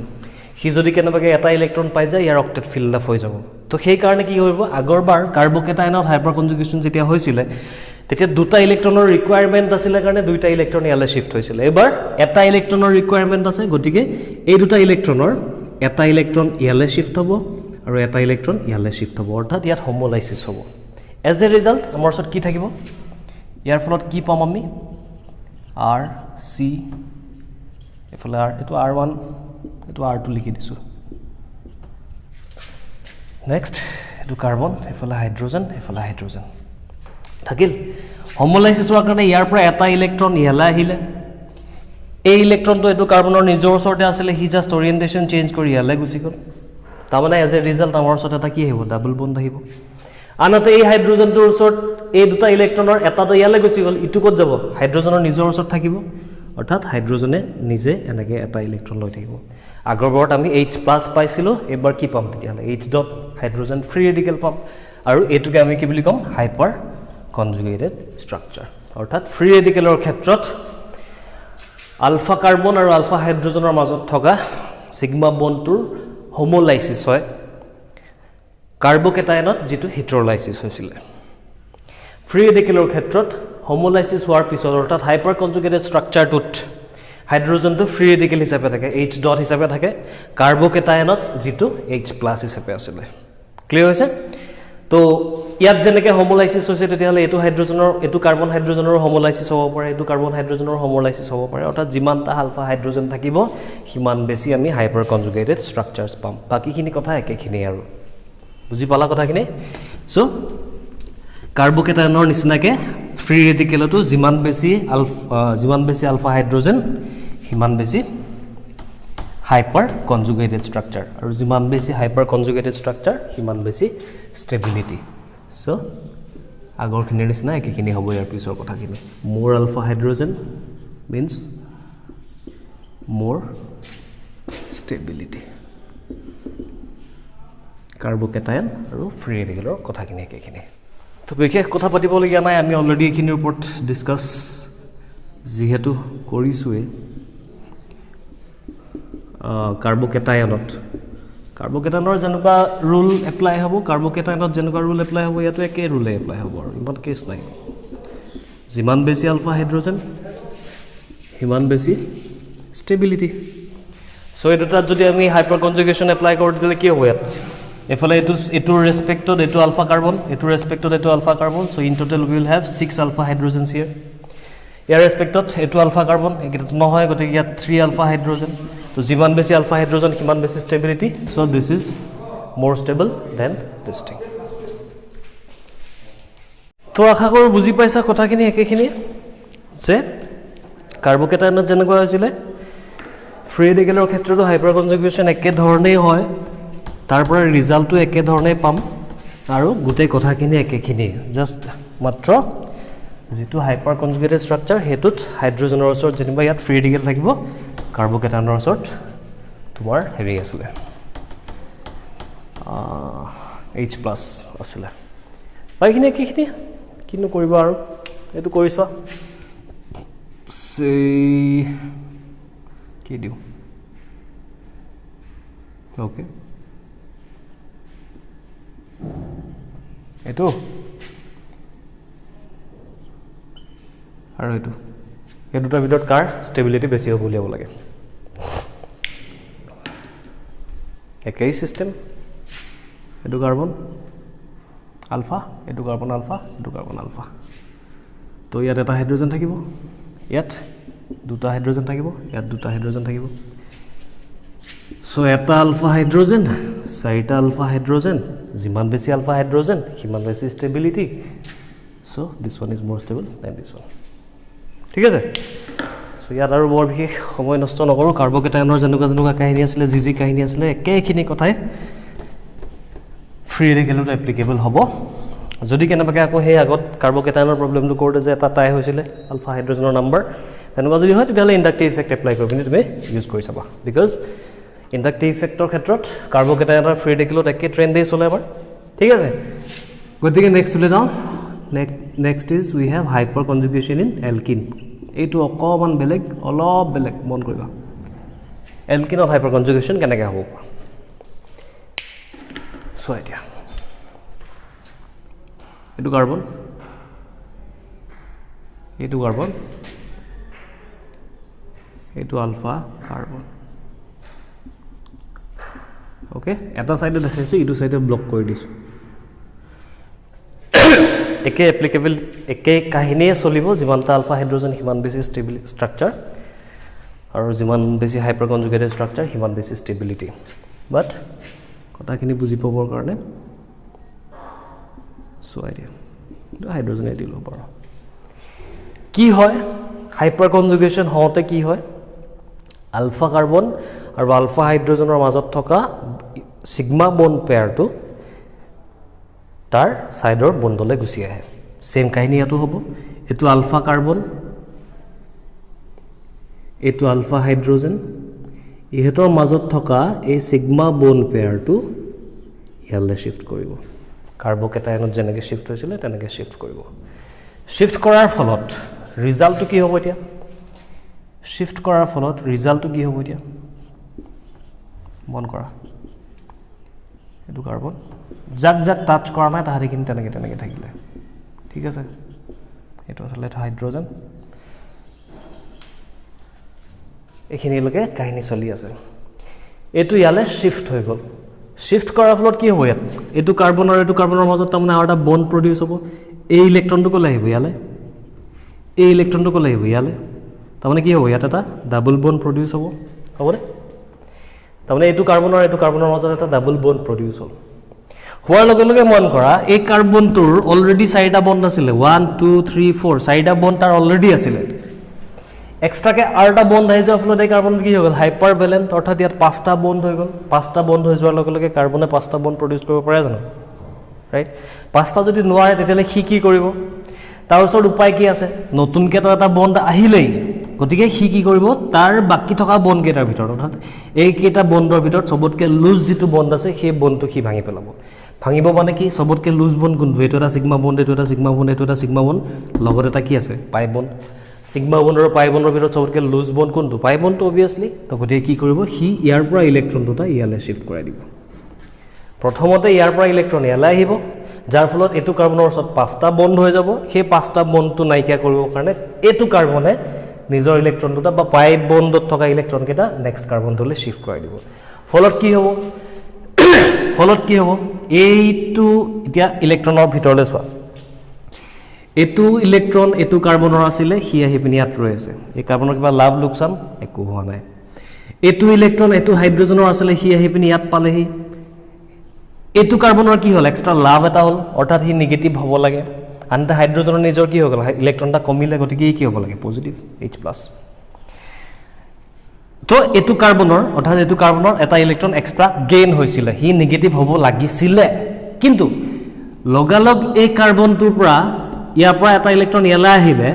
হি যদি কেনেবাকে এটা ইলেক্ট্ৰন পাই যায় ইয়াৰ অক্টেট ফিল আপ হৈ যাব তো সেই কাৰণে কি হ'ব আগৰবাৰ কাৰ্বকেটায়নত হাইপাৰ কনজুগেশ্যন যেতিয়া হৈছিল তেতিয়া দুটা ইলেক্ট্ৰনৰ ৰিকোয়াৰমেন্ট আছিল কাৰণে দুইটা ইলেক্ট্ৰন ইয়ালে শিফট হৈছিল এবাৰ এটা ইলেক্ট্ৰনৰ ৰিকোয়াৰমেন্ট আছে গতিকে এই দুটা ইলেক্ট্ৰনৰ এটা ইলেক্ট্ৰন ইয়ালে শিফট হ'ব আৰু এটা ইলেক্ট্ৰন ইয়ালে শিফট হ'ব অৰ্থাৎ ইয়াত হোমোলাইসিস হ'ব এজ এ ৰিজাল্ট আমাৰ ওচৰত কি থাকিব ইয়াৰ ফলত কি পাম আমি R C এফালে R এটো R1 এটো R2 লিখি দিছো নেক্সট এটো কাৰ্বন এফালে হাইড্ৰোজেন থাকিল হোমোলাইসিস হোৱাৰ কাৰণে ইয়াৰ পৰা এটা ইলেক্ট্ৰন ইয়ালে আহিলে এই ইলেক্ট্ৰনটো এটো কাৰ্বনৰ নিজৰ ওচৰতে আছিল হি জাস্ট ওৰিয়েন্টেশন চেঞ্জ কৰি ইয়ালে গুচি গল তাৰমানে এজ এ ৰিজাল্ট আমাৰ ওচৰত এটা কি হ'ব ডাবল বন্ড আহিব আনহাতে এই হাইড্ৰোজেনটোৰ ওচৰত এই দুটা ইলেক্ট্ৰনৰ এটাটো ইয়ালে গুচি গল ইটো ক'ত যাব হাইড্ৰোজেনৰ নিজৰ ওচৰত থাকিব অৰ্থাৎ হাইড্ৰোজেনে নিজে এনেকৈ এটা ইলেক্ট্ৰন লৈ থাকিব আগৰবাৰত আমি H+ পাইছিলোঁ এবাৰ কি পাম তেতিয়াহ'লে H dot hydrogen free radical পাম আৰু এইটোকে আমি কি বুলি ক'ম হাইপাৰ কনজুগেটেড ষ্ট্ৰাকচাৰ অৰ্থাৎ ফ্ৰী ৰেডিকেলৰ ক্ষেত্ৰত আলফা কাৰ্বন আৰু আলফা হাইড্ৰোজেনৰ মাজত থকা সিগমা বণ্ডটোৰ হোমোলাইসিস হয় কাৰ্বকেটায়নত যেটো হেটেৰোলাইসিস হৈছিল ফ্ৰী ৰেডিকেলৰ ক্ষেত্ৰত হোমোলাইসিস হোৱাৰ পিছত অৰ্থাৎ হাইপাৰ কনজুগেটেড ষ্ট্ৰাকচাৰটোত হাইড্ৰোজেনটো ফ্ৰী ৰেডিকেল হিচাপে থাকে H ডট হিচাপে থাকে কাৰ্বকেটায়নত যেটো H+ হিচাপে আছিল ক্লিয়াৰ হৈছে তো ইয়াত যেনেকৈ হোমোলাইসিস হৈছে তেতিয়াহলে এটো হাইড্ৰোজেনৰ এটো কাৰ্বন হাইড্ৰোজেনৰ হোমোলাইসিস হ'ব পাৰে এটো কাৰ্বন হাইড্ৰোজেনৰ হোমোলাইসিস হ'ব পাৰে অৰ্থাৎ যিমানটা আলফা হাইড্ৰোজেন থাকিব সিমান বেছি আমি হাইপাৰ কনজুগেটেড ষ্ট্ৰাকচাৰছ পাম বাকিখিনি কথা একেখিনি আৰু বুজি পালা কথাখিনি সো কাৰ্বকেটায়নৰ নিচিনাকে ফ্ৰী ৰেডিকেলটো যিমান বেছি আলফা হাইড্ৰোজেন সিমান বেছি হাইপাৰ কনজুগেটেড ষ্ট্ৰাকচাৰ আৰু যিমান বেছি হাইপাৰ কনজুগেটেড ষ্ট্ৰাকচাৰ সিমান বেছি ষ্টেবিলিটি সো আগৰখিনিৰ নিচিনা একেখিনি হ'ব ইয়াৰ পিছৰ কথাখিনি মোৰ আলফা হাইড্ৰোজেন মিন্স মোৰ ষ্টেবিলিটি কাৰ্বকেটায়ন আৰু ফ্ৰী ৰেডিকেলৰ কথাখিনি একেখিনি তো বিশেষ কথা পাতিবলগীয়া নাই আমি অলৰেডি এইখিনিৰ ওপৰত ডিছকাছ যিহেতু কৰিছোৱে কাৰ্বকেটায়নৰ যেনেকুৱা ৰুল এপ্লাই হ'ব কাৰ্বকেটায়নত যেনেকুৱা ৰুল এপ্লাই হ'ব ইয়াতো একে ৰুলে এপ্লাই হ'ব আৰু ইমান কেছ নাই যিমান বেছি আলফা হাইড্ৰোজেন সিমান বেছি ষ্টেবিলিটি সো এই দুটাত যদি আমি হাইপাৰ কনজুগেশ্যন এপ্লাই কৰোঁ তেতিয়াহ'লে কি হ'ব ইয়াত এফালে এটোৰ ৰেসপেক্টত এটো আলফা কাৰ্বন এটোৰ ৰেসপেক্টত এটো alpha carbon so in total will have 6 alpha hydrogens here ইয়াৰ ৰেসপেক্টত এটো আলফা কাৰ্বন একেটো নহয় গতিকে ইয়াত 3 আলফা হাইড্ৰোজেন তো যিমান বেছি আলফা হাইড্ৰোজেন কিমান বেছি stability so this is more stable than this thing তো আশা কৰো বুজি পাইছা কথাখিনি একেখিনি যে কাৰ্বকেটায়নত যেনেকুৱা হৈছিলে ফ্ৰী ৰেডিকেলৰ ক্ষেত্ৰতো হাইপাৰ কনজুগেশ্যন একে ধৰণেই হয় তাৰ পৰা ৰিজাল্টটো একে ধৰণে পাম আৰু গোটেই কথাখিনি একেখিনি জাস্ট মাত্ৰ যেটো হাইপাৰ কনজুগেটেড ষ্ট্ৰাকচাৰ হেতুত হাইড্ৰোজেনৰ ওচৰত যেনিবা ইয়াত ফ্ৰী ৰেডিকেল থাকিব কাৰ্বকেটায়নৰ ওচৰত তোমাৰ হেৰি আছিল H+ আছিল বাইখিনি একেখিনি কিনো কৰিব আৰু এটো কৰিছা কি দিও ওকে এটো আৰু এটো এই দুটাৰ ভিতৰত কাৰ ষ্টেবিলিটি বেছি হ'ব বুলিব লাগে একেই সিস্টেম এটো কাৰ্বন আলফা এটো কাৰ্বন আলফা এটো কাৰ্বন আলফা তো ইয়াত এটা হাইড্ৰোজেন থাকিব ইয়াত দুটা হাইড্ৰোজেন থাকিব ইয়াত দুটা হাইড্ৰোজেন থাকিব সো এটা আলফা হাইড্ৰোজেন চাৰিটা আলফা হাইড্ৰোজেন যিমান বেছি আলফা হাইড্ৰোজেন সিমান বেছি stability so this one is more stable than this one ঠিক আছে সো ইয়াত আৰু বৰ বিশেষ সময় নষ্ট নকৰো কাৰ্বকেটায়নৰ যেনেকুৱা কাহিনী আছিলে জি কাহিনী আছিলে একেখিনি কথাই ফ্ৰী ৰেডিকেলত এপ্লিকেবল হ'ব যদি কেনেবাকৈ আকৌ সেই আগত কাৰ্বকেটায়নৰ প্ৰবলেমটো কৰোঁতে যে এটা টাই হৈছিলে আলফা হাইড্ৰোজেনৰ নাম্বাৰ তেনেকুৱা যদি হয় তেতিয়াহ'লে ইণ্ডাক্টিভ ইফেক্ট এপ্লাই কৰি পিনি তুমি ইউজ কৰি চাবা বিকজ ইণ্ডাক্টিভ ইফেক্টৰ ক্ষেত্ৰত কাৰ্বকেটায়নৰ ফ্ৰী ৰেডিকেলত একে ট্ৰেণ্ডেই চলে আমাৰ ঠিক আছে গতিকে নেক্সটলৈ যাওঁ next is we have hyperconjugation in alkene এইটো অকণমান বেলেগ অলপ বেলেগ মন কৰিবা এলকিনত হাইপাৰ কনজুগেশ্যন কেনেকৈ হ'ব চোৱা এতিয়া এইটো কাৰ্বন এইটো আলফা কাৰ্বন ওকে এটা সাইডে দেখাইছো ইটো সাইডে ব্লক কৰি দিছো একে এপ্লিকেবল একে কাহিনীয়ে চলিব যিমানটা আলফা হাইড্ৰোজেন সিমান বেছি ষ্টেবল ষ্ট্ৰাকচাৰ আৰু যিমান বেছি হাইপাৰ কনজুগেটেড ষ্ট্ৰাকচাৰ সিমান বেছি ষ্টেবিলিটি বাট কথাখিনি বুজি পাবৰ কাৰণে সো আইডিয়া হাইড্ৰোজেন এ দিলো বাৰু কি হয় হাইপাৰ কনজুগেশ্যন হওঁতে কি হয় আলফা কাৰ্বন আৰু আলফা হাইড্ৰোজেনৰ মাজত থকা সিগমা বন্ড পেয়াৰটো তাৰ সাইডৰ বন্ধলৈ গুচি আহে সেম কাহিনী ইয়াতো হ'ব এটো আলফা কাৰ্বন এইটো আলফা হাইড্ৰোজেন ইহঁতৰ মাজত থকা এই সিগমা বন পেয়াৰটো ইয়ালৈ শিফট কৰিব কাৰ্বকেটায়নত যেনেকৈ শিফট হৈছিলে তেনেকৈ শিফট কৰিব শিফট কৰাৰ ফলত ৰিজাল্টটো কি হ'ব এতিয়া শিফট কৰাৰ ফলত ৰিজাল্টটো কি হ'ব এতিয়া মন কৰা এইটো কাৰ্বন যাক যাক টাচ কৰা নাই তাহাৰিখিনি তেনেকৈ থাকিলে ঠিক আছে এইটো আসলে এটা হাইড্ৰোজেন এইখিনিলৈকে কাহিনী চলি আছে এইটো ইয়ালৈ শিফট হৈ গ'ল শিফট কৰাৰ ফলত কি হ'ব ইয়াত এইটো কাৰ্বনৰ মাজত তাৰমানে আৰু এটা বন্ড প্ৰডিউচ হ'ব এই ইলেক্ট্ৰনটো ক'লৈ আহিব ইয়ালৈ এই ইলেক্ট্ৰনটো ক'লৈ আহিব ইয়ালৈ তাৰমানে কি হ'ব ইয়াত এটা ডাবল বন্ড প্ৰডিউচ হ'বনে তাৰমানে এইটো কাৰ্বনৰ মাজত এটা ডাবল বন্ড প্ৰডিউচ হ'ল হোৱাৰ লগে লগে মন কৰা এই কাৰ্বনটোৰ অলৰেডি 4টা বন্ড আছিলে 1 2 3 4 4টা বন্ড তাৰ অলৰেডি আছিলে এক্সট্ৰাকে আৰু এটা বন্ড আহি যোৱাৰ ফলত এই কাৰ্বনটো কি হৈ গ'ল হাইপাৰ ভেলেন্ট অৰ্থাৎ ইয়াত 5টা বন্ড হৈ গ'ল 5টা বন্ড হৈ যোৱাৰ লগে লগে কাৰ্বনে 5টা বন্ড প্ৰডিউচ কৰিব পাৰে জানো ৰাইট 5টা যদি নোৱাৰে তেতিয়াহ'লে কি কৰিব তাৰ ওচৰত উপায় কি আছে নতুনকৈ এটা বন্ড আহিলেই গতিকে কি কৰিব তাৰ বাকি থকা বন্ড কেইটাৰ ভিতৰত অৰ্থাৎ এই কেইটা বন্ডৰ ভিতৰত সবতকৈ লুজ যিটো বন্ড আছে সেই বন্ডটো ভাঙি পেলাব ভাঙিব মানে কি সবতকৈ লুজ বন্ড কোনটো এইটো এটা সিগমা বন্ড এইটো এটা সিগমা বন্ড এইটো এটা সিগমা বন্ড লগত এটা কি আছে পাই বন্ড সিগমা বন্ড আৰু পাই বন্ডৰ ভিতৰত সবতকৈ লুজ বন্ড কোনটো পাই বন্ডটো অবভিয়াছলি তো গতিকে কি কৰিব ইয়াৰ পৰা ইলেক্ট্ৰন দুটা ইয়ালৈ শিফট কৰাই দিব প্ৰথমতে ইয়াৰ পৰা ইলেক্ট্ৰন ইয়ালৈ আহিব যাৰ ফলত এইটো কাৰ্বনৰ ওচৰত 5টা বন্ড হৈ যাব সেই 5টা বন্ডটো নাইকিয়া কৰিবৰ কাৰণে এইটো কাৰ্বনে নিজৰ ইলেক্ট্ৰন দুটা বা পাই বন্ডত থকা ইলেক্ট্ৰন কেইটা নেক্সট কাৰ্বনটোলৈ শিফট কৰাই দিব ফলত কি হ'ব এইটো এতিয়া ইলেক্ট্ৰনৰ ভিতৰলৈ চোৱা এইটো ইলেক্ট্ৰন এইটো কাৰ্বনৰ আছিলে সি আহি পিনি ইয়াত ৰৈ আছে এই কাৰ্বনৰ কিবা লাভ লোকচান একো হোৱা নাই এইটো ইলেক্ট্ৰন এইটো হাইড্ৰোজেনৰ আছিলে সি আহি পিনি ইয়াত পালেহি এইটো কাৰ্বনৰ কি হ'ল এক্সট্ৰা লাভ এটা হ'ল অৰ্থাৎ সি নিগেটিভ হ'ব লাগে আনহাতে হাইড্ৰোজেনৰ নিজৰ কি হৈ গ'ল ইলেক্ট্ৰনটা কমিলে গতিকে কি হ'ব লাগে পজিটিভ H+ তো এইটো কাৰ্বনৰ এটা ইলেক্ট্ৰন এক্সট্ৰা গেইন হৈছিলে সি নিগেটিভ হ'ব লাগিছিলে কিন্তু লগালগ এই কাৰ্বনটোৰ পৰা ইয়াৰ পৰা এটা ইলেক্ট্ৰন ইয়ালৈ আহিলে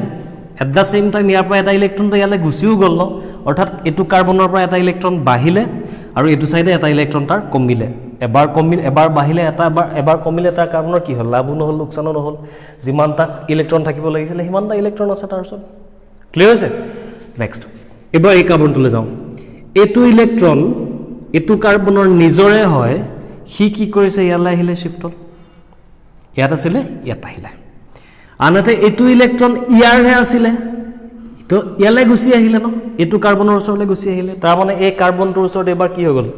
এট দ্য সেম টাইম ইয়াৰ পৰা এটা ইলেক্ট্ৰন ইয়ালৈ গুচিও গ'ল ন অৰ্থাৎ এইটো কাৰ্বনৰ পৰা এটা ইলেক্ট্ৰন বাঢ়িলে আৰু এইটো সাইডে এটা ইলেক্ট্ৰন তাৰ কমিলে এবাৰ বাঢ়িলে এবাৰ কমিলে তাৰ কাৰ্বনৰ কি হ'ল লাভো নহ'ল লোকচানো নহ'ল যিমানটা ইলেক্ট্ৰন থাকিব লাগিছিলে সিমানটা ইলেক্ট্ৰন আছে তাৰ ওচৰত ক্লিয়াৰ হৈছে নেক্সট এবাৰ এই কাৰ্বনটোলৈ যাওঁ এইটো ইলেক্ট্ৰন এইটো কাৰ্বনৰ নিজৰে হয় সি কি কৰিছে ইয়ালৈ আহিলে শিফট হ'ল ইয়াত আছিলে ইয়াত আহিলে আনহাতে এইটো ইলেক্ট্ৰন ইয়াৰহে আছিলে তো ইয়ালৈ গুচি আহিলে ন এইটো কাৰ্বনৰ ওচৰলৈ গুচি আহিলে তাৰ মানে এই কাৰ্বনটোৰ ওচৰত এবাৰ কি হৈ গ'ল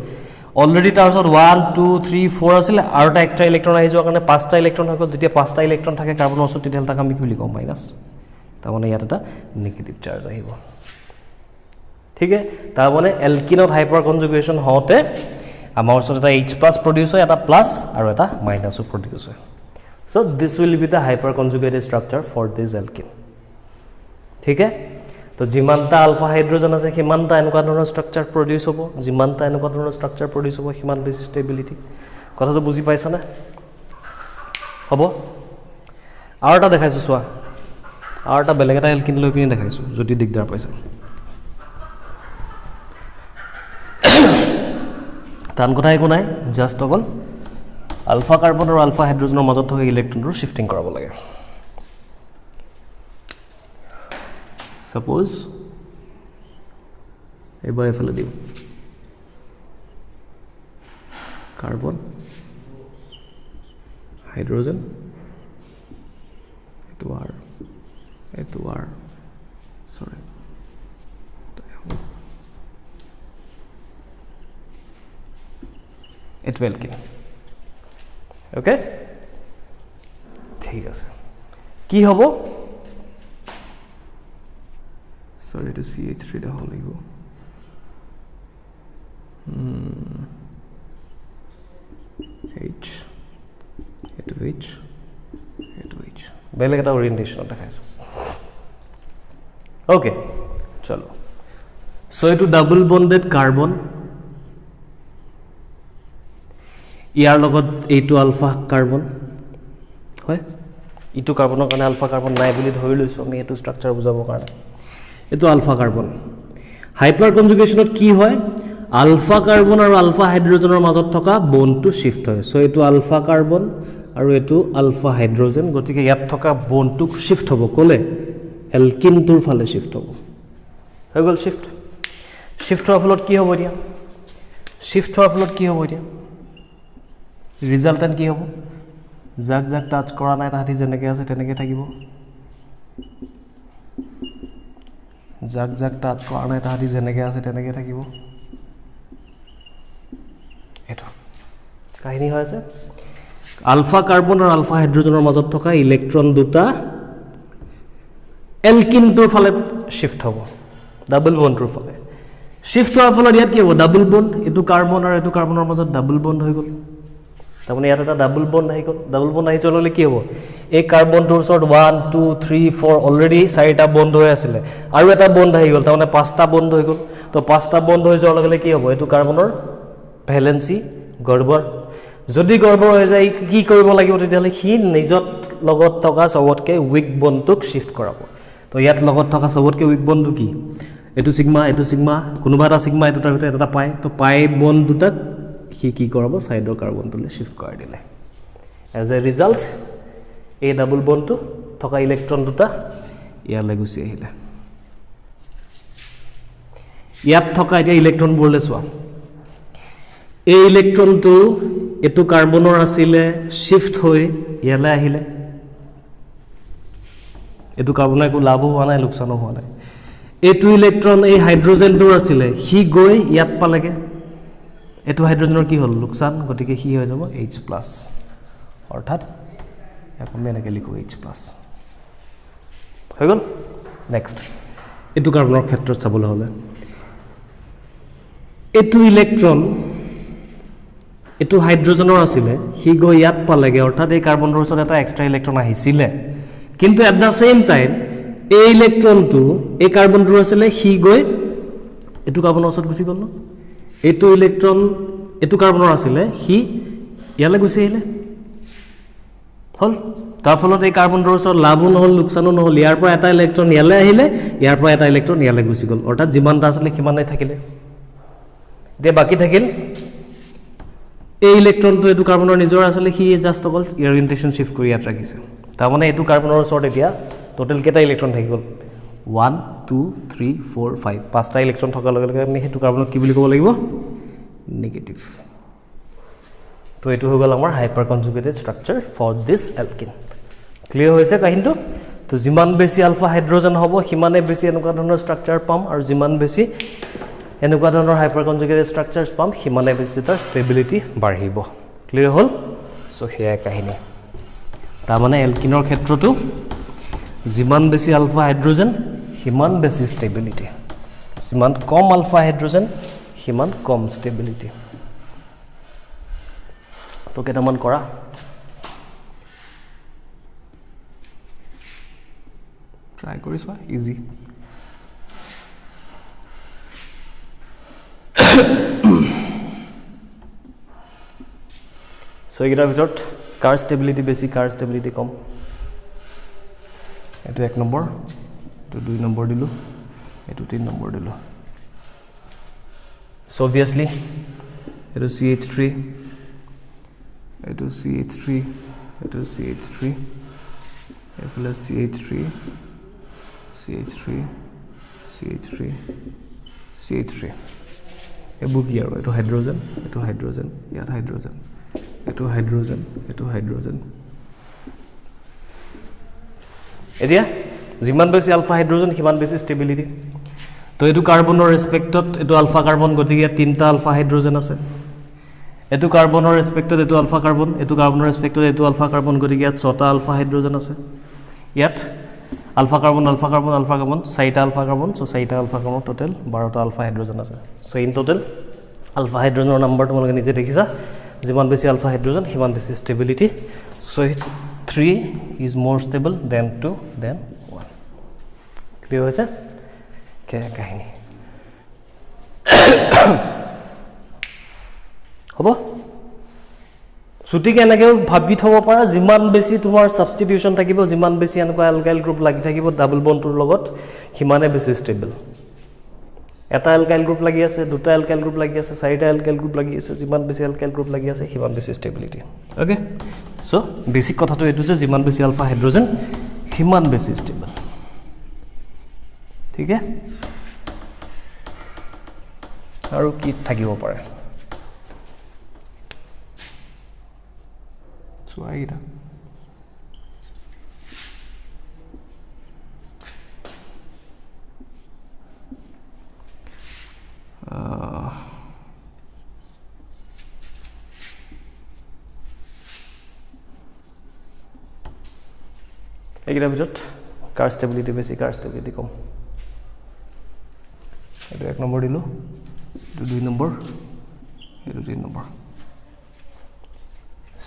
অলৰেডি তাৰ ওচৰত 1 2 3 4 আছিলে আৰু এটা এক্সট্ৰা ইলেক্ট্ৰন আহি যোৱাৰ কাৰণে 5টা ইলেক্ট্ৰন হৈ গ'ল যেতিয়া 5টা ইলেক্ট্ৰন থাকে কাৰ্বনৰ ওচৰত তেতিয়াহ'লে তাক আমি কি বুলি কওঁ মাইনাছ তাৰ মানে ইয়াত এটা নিগেটিভ চাৰ্জ আহিব ঠিক আছে তাৰ মানে এলকিনত হাইপাৰ কনজুগেশ্যন হওঁতে আমাৰ ওচৰত এটা H+ প্ৰডিউচ হয় এটা প্লাছ আৰু এটা মাইনাছও প্ৰডিউচ হয় so this will be the hyper conjugated structure for this alkene ঠিক আছে তো যিমানটা আলফা হাইড্ৰোজেন আছে সিমানটা এনেকুৱা ধৰণৰ স্ট্ৰাকচাৰ প্ৰডিউচ হ'ব যিমানটা এনেকুৱা ধৰণৰ স্ট্ৰাকচাৰ প্ৰডিউচ হ'ব সিমান বেছি ষ্টেবিলিটি কথাটো বুজি পাইছা না হ'ব আৰু এটা দেখাইছো চোৱা আৰু এটা বেলেগ এটা এলকিন লৈ পিনে দেখাইছো যদি দিগদাৰ পাইছা টান কথা একো নাই জাষ্ট অকল আলফা কাৰ্বন আৰু আলফা হাইড্ৰোজেনৰ মাজত থকা ইলেক্ট্ৰনটো শিফটিং কৰাব লাগে সাপোজ এবাৰ এফালে দিওঁ কাৰ্বন হাইড্ৰোজেন এইটো R সৰি এইটো এলকিন ওকে ঠিক আছে কি হ'ব সৰি টু CH3 দা হল লাগিব H এটো H বেলেগ এটা ওৰিয়েন্টেশন দেখাইছো ওকে চলো সো এটো ডাবল বন্ডেড কাৰ্বন ইয়াৰ লগত এইটো আলফা কাৰ্বন হয় ইটো কাৰ্বনৰ কাৰণে আলফা কাৰ্বন নাই বুলি ধৰি লৈছো আমি এটো স্ট্ৰাকচাৰ বুজাবৰ কাৰণে এটো আলফা কাৰ্বন হাইপাৰ কনজুগেশ্যনত কি হয় আলফা কাৰ্বন আৰু আলফা হাইড্ৰোজেনৰ মাজত থকা বণ্ডটো শিফট হয় সো এটো আলফা কাৰ্বন আৰু এটো আলফা হাইড্ৰোজেন গতিকে ইয়াত থকা বণ্ডটো শিফট হ'ব কোলে এলকিনটোৰ ফালে শিফট হ'ব হৈ গ'ল শিফট হোৱাৰ ফলত কি হ'ব এতিয়া শিফট হোৱাৰ ফলত কি হ'ব এতিয়া ৰিজাল্টেন্ট কি হ'ব যাক যাক টাচ কৰা নাই তাহাঁতি যেনেকৈ আছে তেনেকৈ থাকিব যাক যাক টাচ কৰা নাই তাহাঁতি যেনেকৈ আছে তেনেকৈ থাকিব এটো কাহিনী হৈ আছে আলফা কাৰ্বন আৰু আলফা হাইড্ৰোজেনৰ মাজত থকা ইলেক্ট্ৰন দুটা এলকিনটোৰ ফালে শিফট হ'ব ডাবল বণ্ডটোৰ ফালে শিফট হোৱাৰ ফলত ইয়াত কি হ'ব ডাবল বণ্ড এটো কাৰ্বন আৰু এটো কাৰ্বনৰ মাজত ডাবল বণ্ড হৈ গ'ল তাৰমানে ইয়াত এটা ডাবল বণ্ড আহি গ'ল ডাবল বণ্ড আহি চললে কি হ'ব এই কাৰ্বনটোৰ ওচৰত 1 2 3 4 অলৰেডি 4টা বণ্ড হৈ আছিলে আৰু এটা বণ্ড আহি গ'ল তাৰমানে 5টা বণ্ড হৈ গ'ল তো 5টা বণ্ড হৈ যোৱাৰ লগে লগে কি হ'ব এটো কাৰ্বনৰ ভ্যালেন্সি গড়বড় যদি গড়বড় হৈ যায় কি কৰিব লাগিব তেতিয়ালে সি নিজত লগত থকা সবতকে উইক বণ্ডটোক শিফট কৰাব তো ইয়াত লগত থকা সবতকে উইক বণ্ডটো কি এটো সিগমা কোনোবা এটা সিগমা এটো তাৰ ভিতৰত এটা পাই তো পাই বণ্ড দুটাক সি কি কৰাব সাইডৰ কাৰ্বনটোলে শিফট কৰাই দিলে এজ এ ৰিজাল্ট এই ডাবল বণ্ডটো থকা ইলেক্ট্ৰন দুটা ইয়ালৈ গুচি আহিলে ইয়াত থকা এতিয়া ইলেক্ট্ৰনবোৰলে চোৱা এই ইলেক্ট্ৰনটো এটো কাৰ্বনৰ আছিলে শিফট হৈ ইয়ালৈ আহিলে এটো কাৰ্বনৰ একো লাভ হোৱা নাই লোকচানো হোৱা নাই এটো ইলেক্ট্ৰন এই হাইড্ৰোজেনটোৰ আছিলে হি গৈ ইয়াত পালেগে এটো হাইড্ৰোজেনৰ কি হল লোকচান গতিকে হি হৈ যাব H+ অৰ্থাৎ এখন এনেকৈ লিখো H+ হৈ গ'ল নেক্সট এটো কাৰ্বনৰ ক্ষেত্ৰত চাবলৈ হলে এটো ইলেক্ট্ৰন এটো হাইড্ৰোজেনৰ আছিলে হি গৈ ইয়াত পালেগে অৰ্থাৎ এই কাৰ্বনৰ ওচৰত এটা এক্সট্ৰা ইলেক্ট্ৰন আহিছিলে কিন্তু এট দা সেম টাইম এই ইলেক্ট্ৰনটো এই কাৰ্বনটোৰ আছিলে হি গৈ এটো কাৰ্বনৰ ওচৰত গুচি গ'ল ন এটো ইলেক্ট্ৰন এটো কাৰ্বনৰ আছিলে হি ইয়ালৈ গুচি আহিলে হল তাৰ ফলত এই কাৰ্বনটোৰ ওচৰত লাভো নহল লোকচানো নহল ইয়াৰ পৰা এটা ইলেক্ট্ৰন ইয়ালৈ আহিলে ইয়াৰ পৰা এটা ইলেক্ট্ৰন ইয়ালৈ গুচি গ'ল অৰ্থাৎ যিমানটা আছিলে কিমানই থাকিলে দে বাকি থাকিল এই ইলেক্ট্ৰনটো এটো কাৰ্বনৰ নিজৰ আছিলে হি জাস্ট অকল ওৰিয়েন্টেশন শিফট কৰি ইয়াত ৰাখিছে তাৰ মানে এটো কাৰ্বনৰ ওচৰত এতিয়া টোটাল কেটা ইলেক্ট্ৰন থাকি গ'ল 1 2 3 4 5 পাঁচটা ইলেক্ট্ৰন থকাৰ লগে লগে আমি হেতু কাৰ্বনক কি বুলি ক'ব লাগিব নেগেটিভ তো এটো হৈ গ'ল আমাৰ hyperconjugated structure for this alkene clear হৈছে কাহিনীটো তো যিমান বেছি আলফা হাইড্ৰোজেন হ'ব সিমানে বেছি এনেকুৱা ধৰণৰ স্ট্ৰাকচাৰ পাম আৰু যিমান বেছি এনেকুৱা ধৰণৰ হাইপাৰ কনজুগেটেড স্ট্ৰাকচাৰছ পাম সিমানে বেছি তাৰ ষ্টেবিলিটি বাঢ়িব ক্লিয়াৰ হ'ল সো হেয়া কাহিনী তাৰ মানে এলকিনৰ ক্ষেত্ৰটো যিমান বেছি আলফা হাইড্ৰোজেন সিমান বেছি ষ্টেবিলিটি যিমান কম আলফা হাইড্ৰোজেন সিমান কম ষ্টেবিলিটি তো কেটামান কৰা ট্ৰাই কৰিছোৱা ইজি সো এটাৰ ভিতৰত কাৰ ষ্টেবিলিটি বেছি কাৰ ষ্টেবিলিটি কম এটো 1 নম্বৰ এটো 2 নম্বৰ দিলো এটো 3 নম্বৰ দিলো সো obviously এটো CH3 এটো CH3 এটো CH3 এফালে CH3 CH3 CH3 CH3 এবোৰ কি আৰু এটো হাইড্ৰোজেন ইয়াত হাইড্ৰোজেন এটো হাইড্ৰোজেন এতিয়া যিমান বেছি আলফা হাইড্ৰোজেন সিমান বেছি ষ্টেবিলিটি তো এটো কাৰ্বনৰ ৰেসপেক্টত এটো আলফা কাৰ্বন গতিকে তিনটা আলফা হাইড্ৰোজেন আছে এটো কাৰ্বনৰ ৰেসপেক্টত এটো আলফা কাৰ্বন এটো কাৰ্বনৰ ৰেসপেক্টত এটো আলফা কাৰ্বন গতিকে ইয়াত 6টা আলফা হাইড্ৰোজেন আছে ইয়াত আলফা কাৰ্বন চাৰিটা আলফা কাৰ্বন সো চাৰিটা আলফা কাৰ্বন টোটাল 12টা আলফা হাইড্ৰোজেন আছে সো ইন টোটাল আলফা হাইড্ৰোজেনৰ নম্বৰ তোমালোকে নিজে দেখিছা যিমান বেছি আলফা হাইড্ৰোজেন সিমান বেছি stability so 3 is more stable than 2 than 1 clear হৈছে কে কাহিনী হ'ব ছুটিকে এনেকৈ ভাবি থব পাৰা যিমান বেছি তোমাৰ সাবস্টিটিউশন থাকিব যিমান বেছি এনেকুৱা এলকাইল গ্ৰুপ লাগি থাকিব ডাবল বণ্ডৰ লগত সিমানে বেছি ষ্টেবল এটা এলকাইল গ্ৰুপ লাগি আছে দুটা এলকাইল গ্ৰুপ লাগি আছে চাৰিটা এলকাইল গ্ৰুপ লাগি আছে যিমান বেছি এলকাইল গ্ৰুপ লাগি আছে সিমান বেছি ষ্টেবিলিটি ওকে সো বেসিক কথাটো এটো যে যিমান বেছি আলফা হাইড্ৰোজেন সিমান বেছি ষ্টেবল ঠিক আছে আৰু কি থাকিব পাৰে সো আইটা এইকেইটাৰ ভিতৰত কাৰ ষ্টেবিলিটি বেছি কাৰ ষ্টেবিলিটি কম এইটো 1 নম্বৰ দিলো এইটো 2 নম্বৰ এইটো 3 নম্বৰ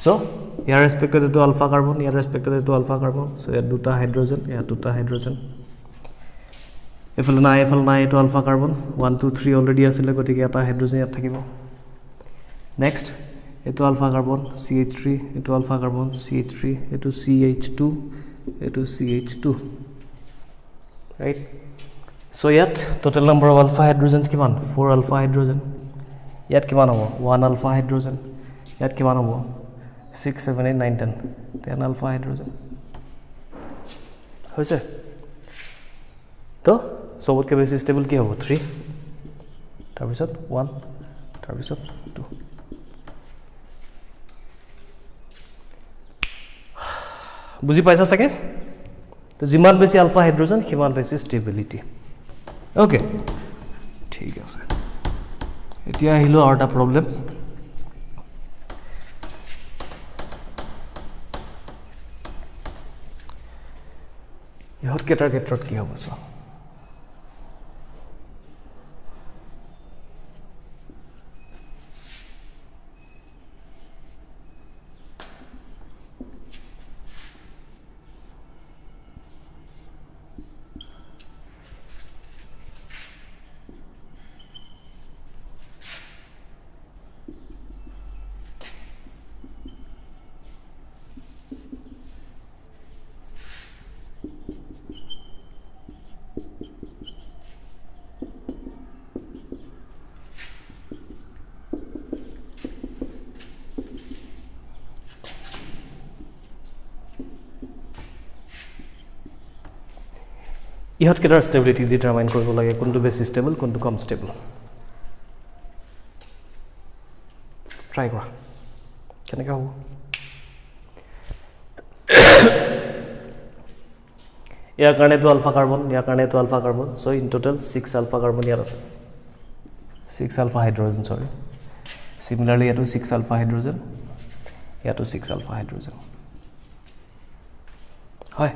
সো ইয়াৰ ৰেসপেক্টেড টু আলফা কাৰ্বন ইয়াৰ ৰেসপেক্টেড টু আলফা কাৰ্বন সো ইয়াত দুটা হাইড্ৰোজেন ইয়াত দুটা হাইড্ৰোজেন এফালে নাই এটো আলফা কাৰ্বন 1 2 3 অলৰেডি আছিল গতিকে এটা হাইড্ৰোজেন ইয়াত থাকিব নেক্সট এটো আলফা কাৰ্বন CH3 এটো আলফা কাৰ্বন CH3 এটো CH2 এটো CH2 right so yet total number of alpha hydrogens kiman 4 alpha hydrogen yet kiman hobo 1 alpha hydrogen yet kiman hobo 6 7 8 9 10 10 alpha hydrogen hoise to sobot ke base stable ki hobo 3 tar bisot 1 tar bisot 2 বুজি পাইছা সকে তো জিমান বেছি alpha hydrogen হিমান বেছি stability okay ঠিক আছে এতিয়া আহিলো আৰু এটা প্ৰবলেম ইহত কেটাৰ ক্ষেত্ৰত কি হ'ব সো ইহত কেটাৰ ষ্টেবিলিটি ডিটাৰমাইন কৰিব লাগে কোনটো বেছি ষ্টেবল কোনটো কম ষ্টেবল ট্ৰাই কৰা কেনেকৈ হ'ব ইয়াৰ কাৰণেতো আলফা কাৰ্বন ইয়াৰ কাৰণেতো alpha carbon so in total 6 alpha carbon ইয়াৰ আছে 6 আলফা হাইড্ৰোজেন সৰি সিমিলাৰলি ইয়াতো 6 আলফা হাইড্ৰোজেন ইয়াতো 6 আলফা হাইড্ৰোজেন হয়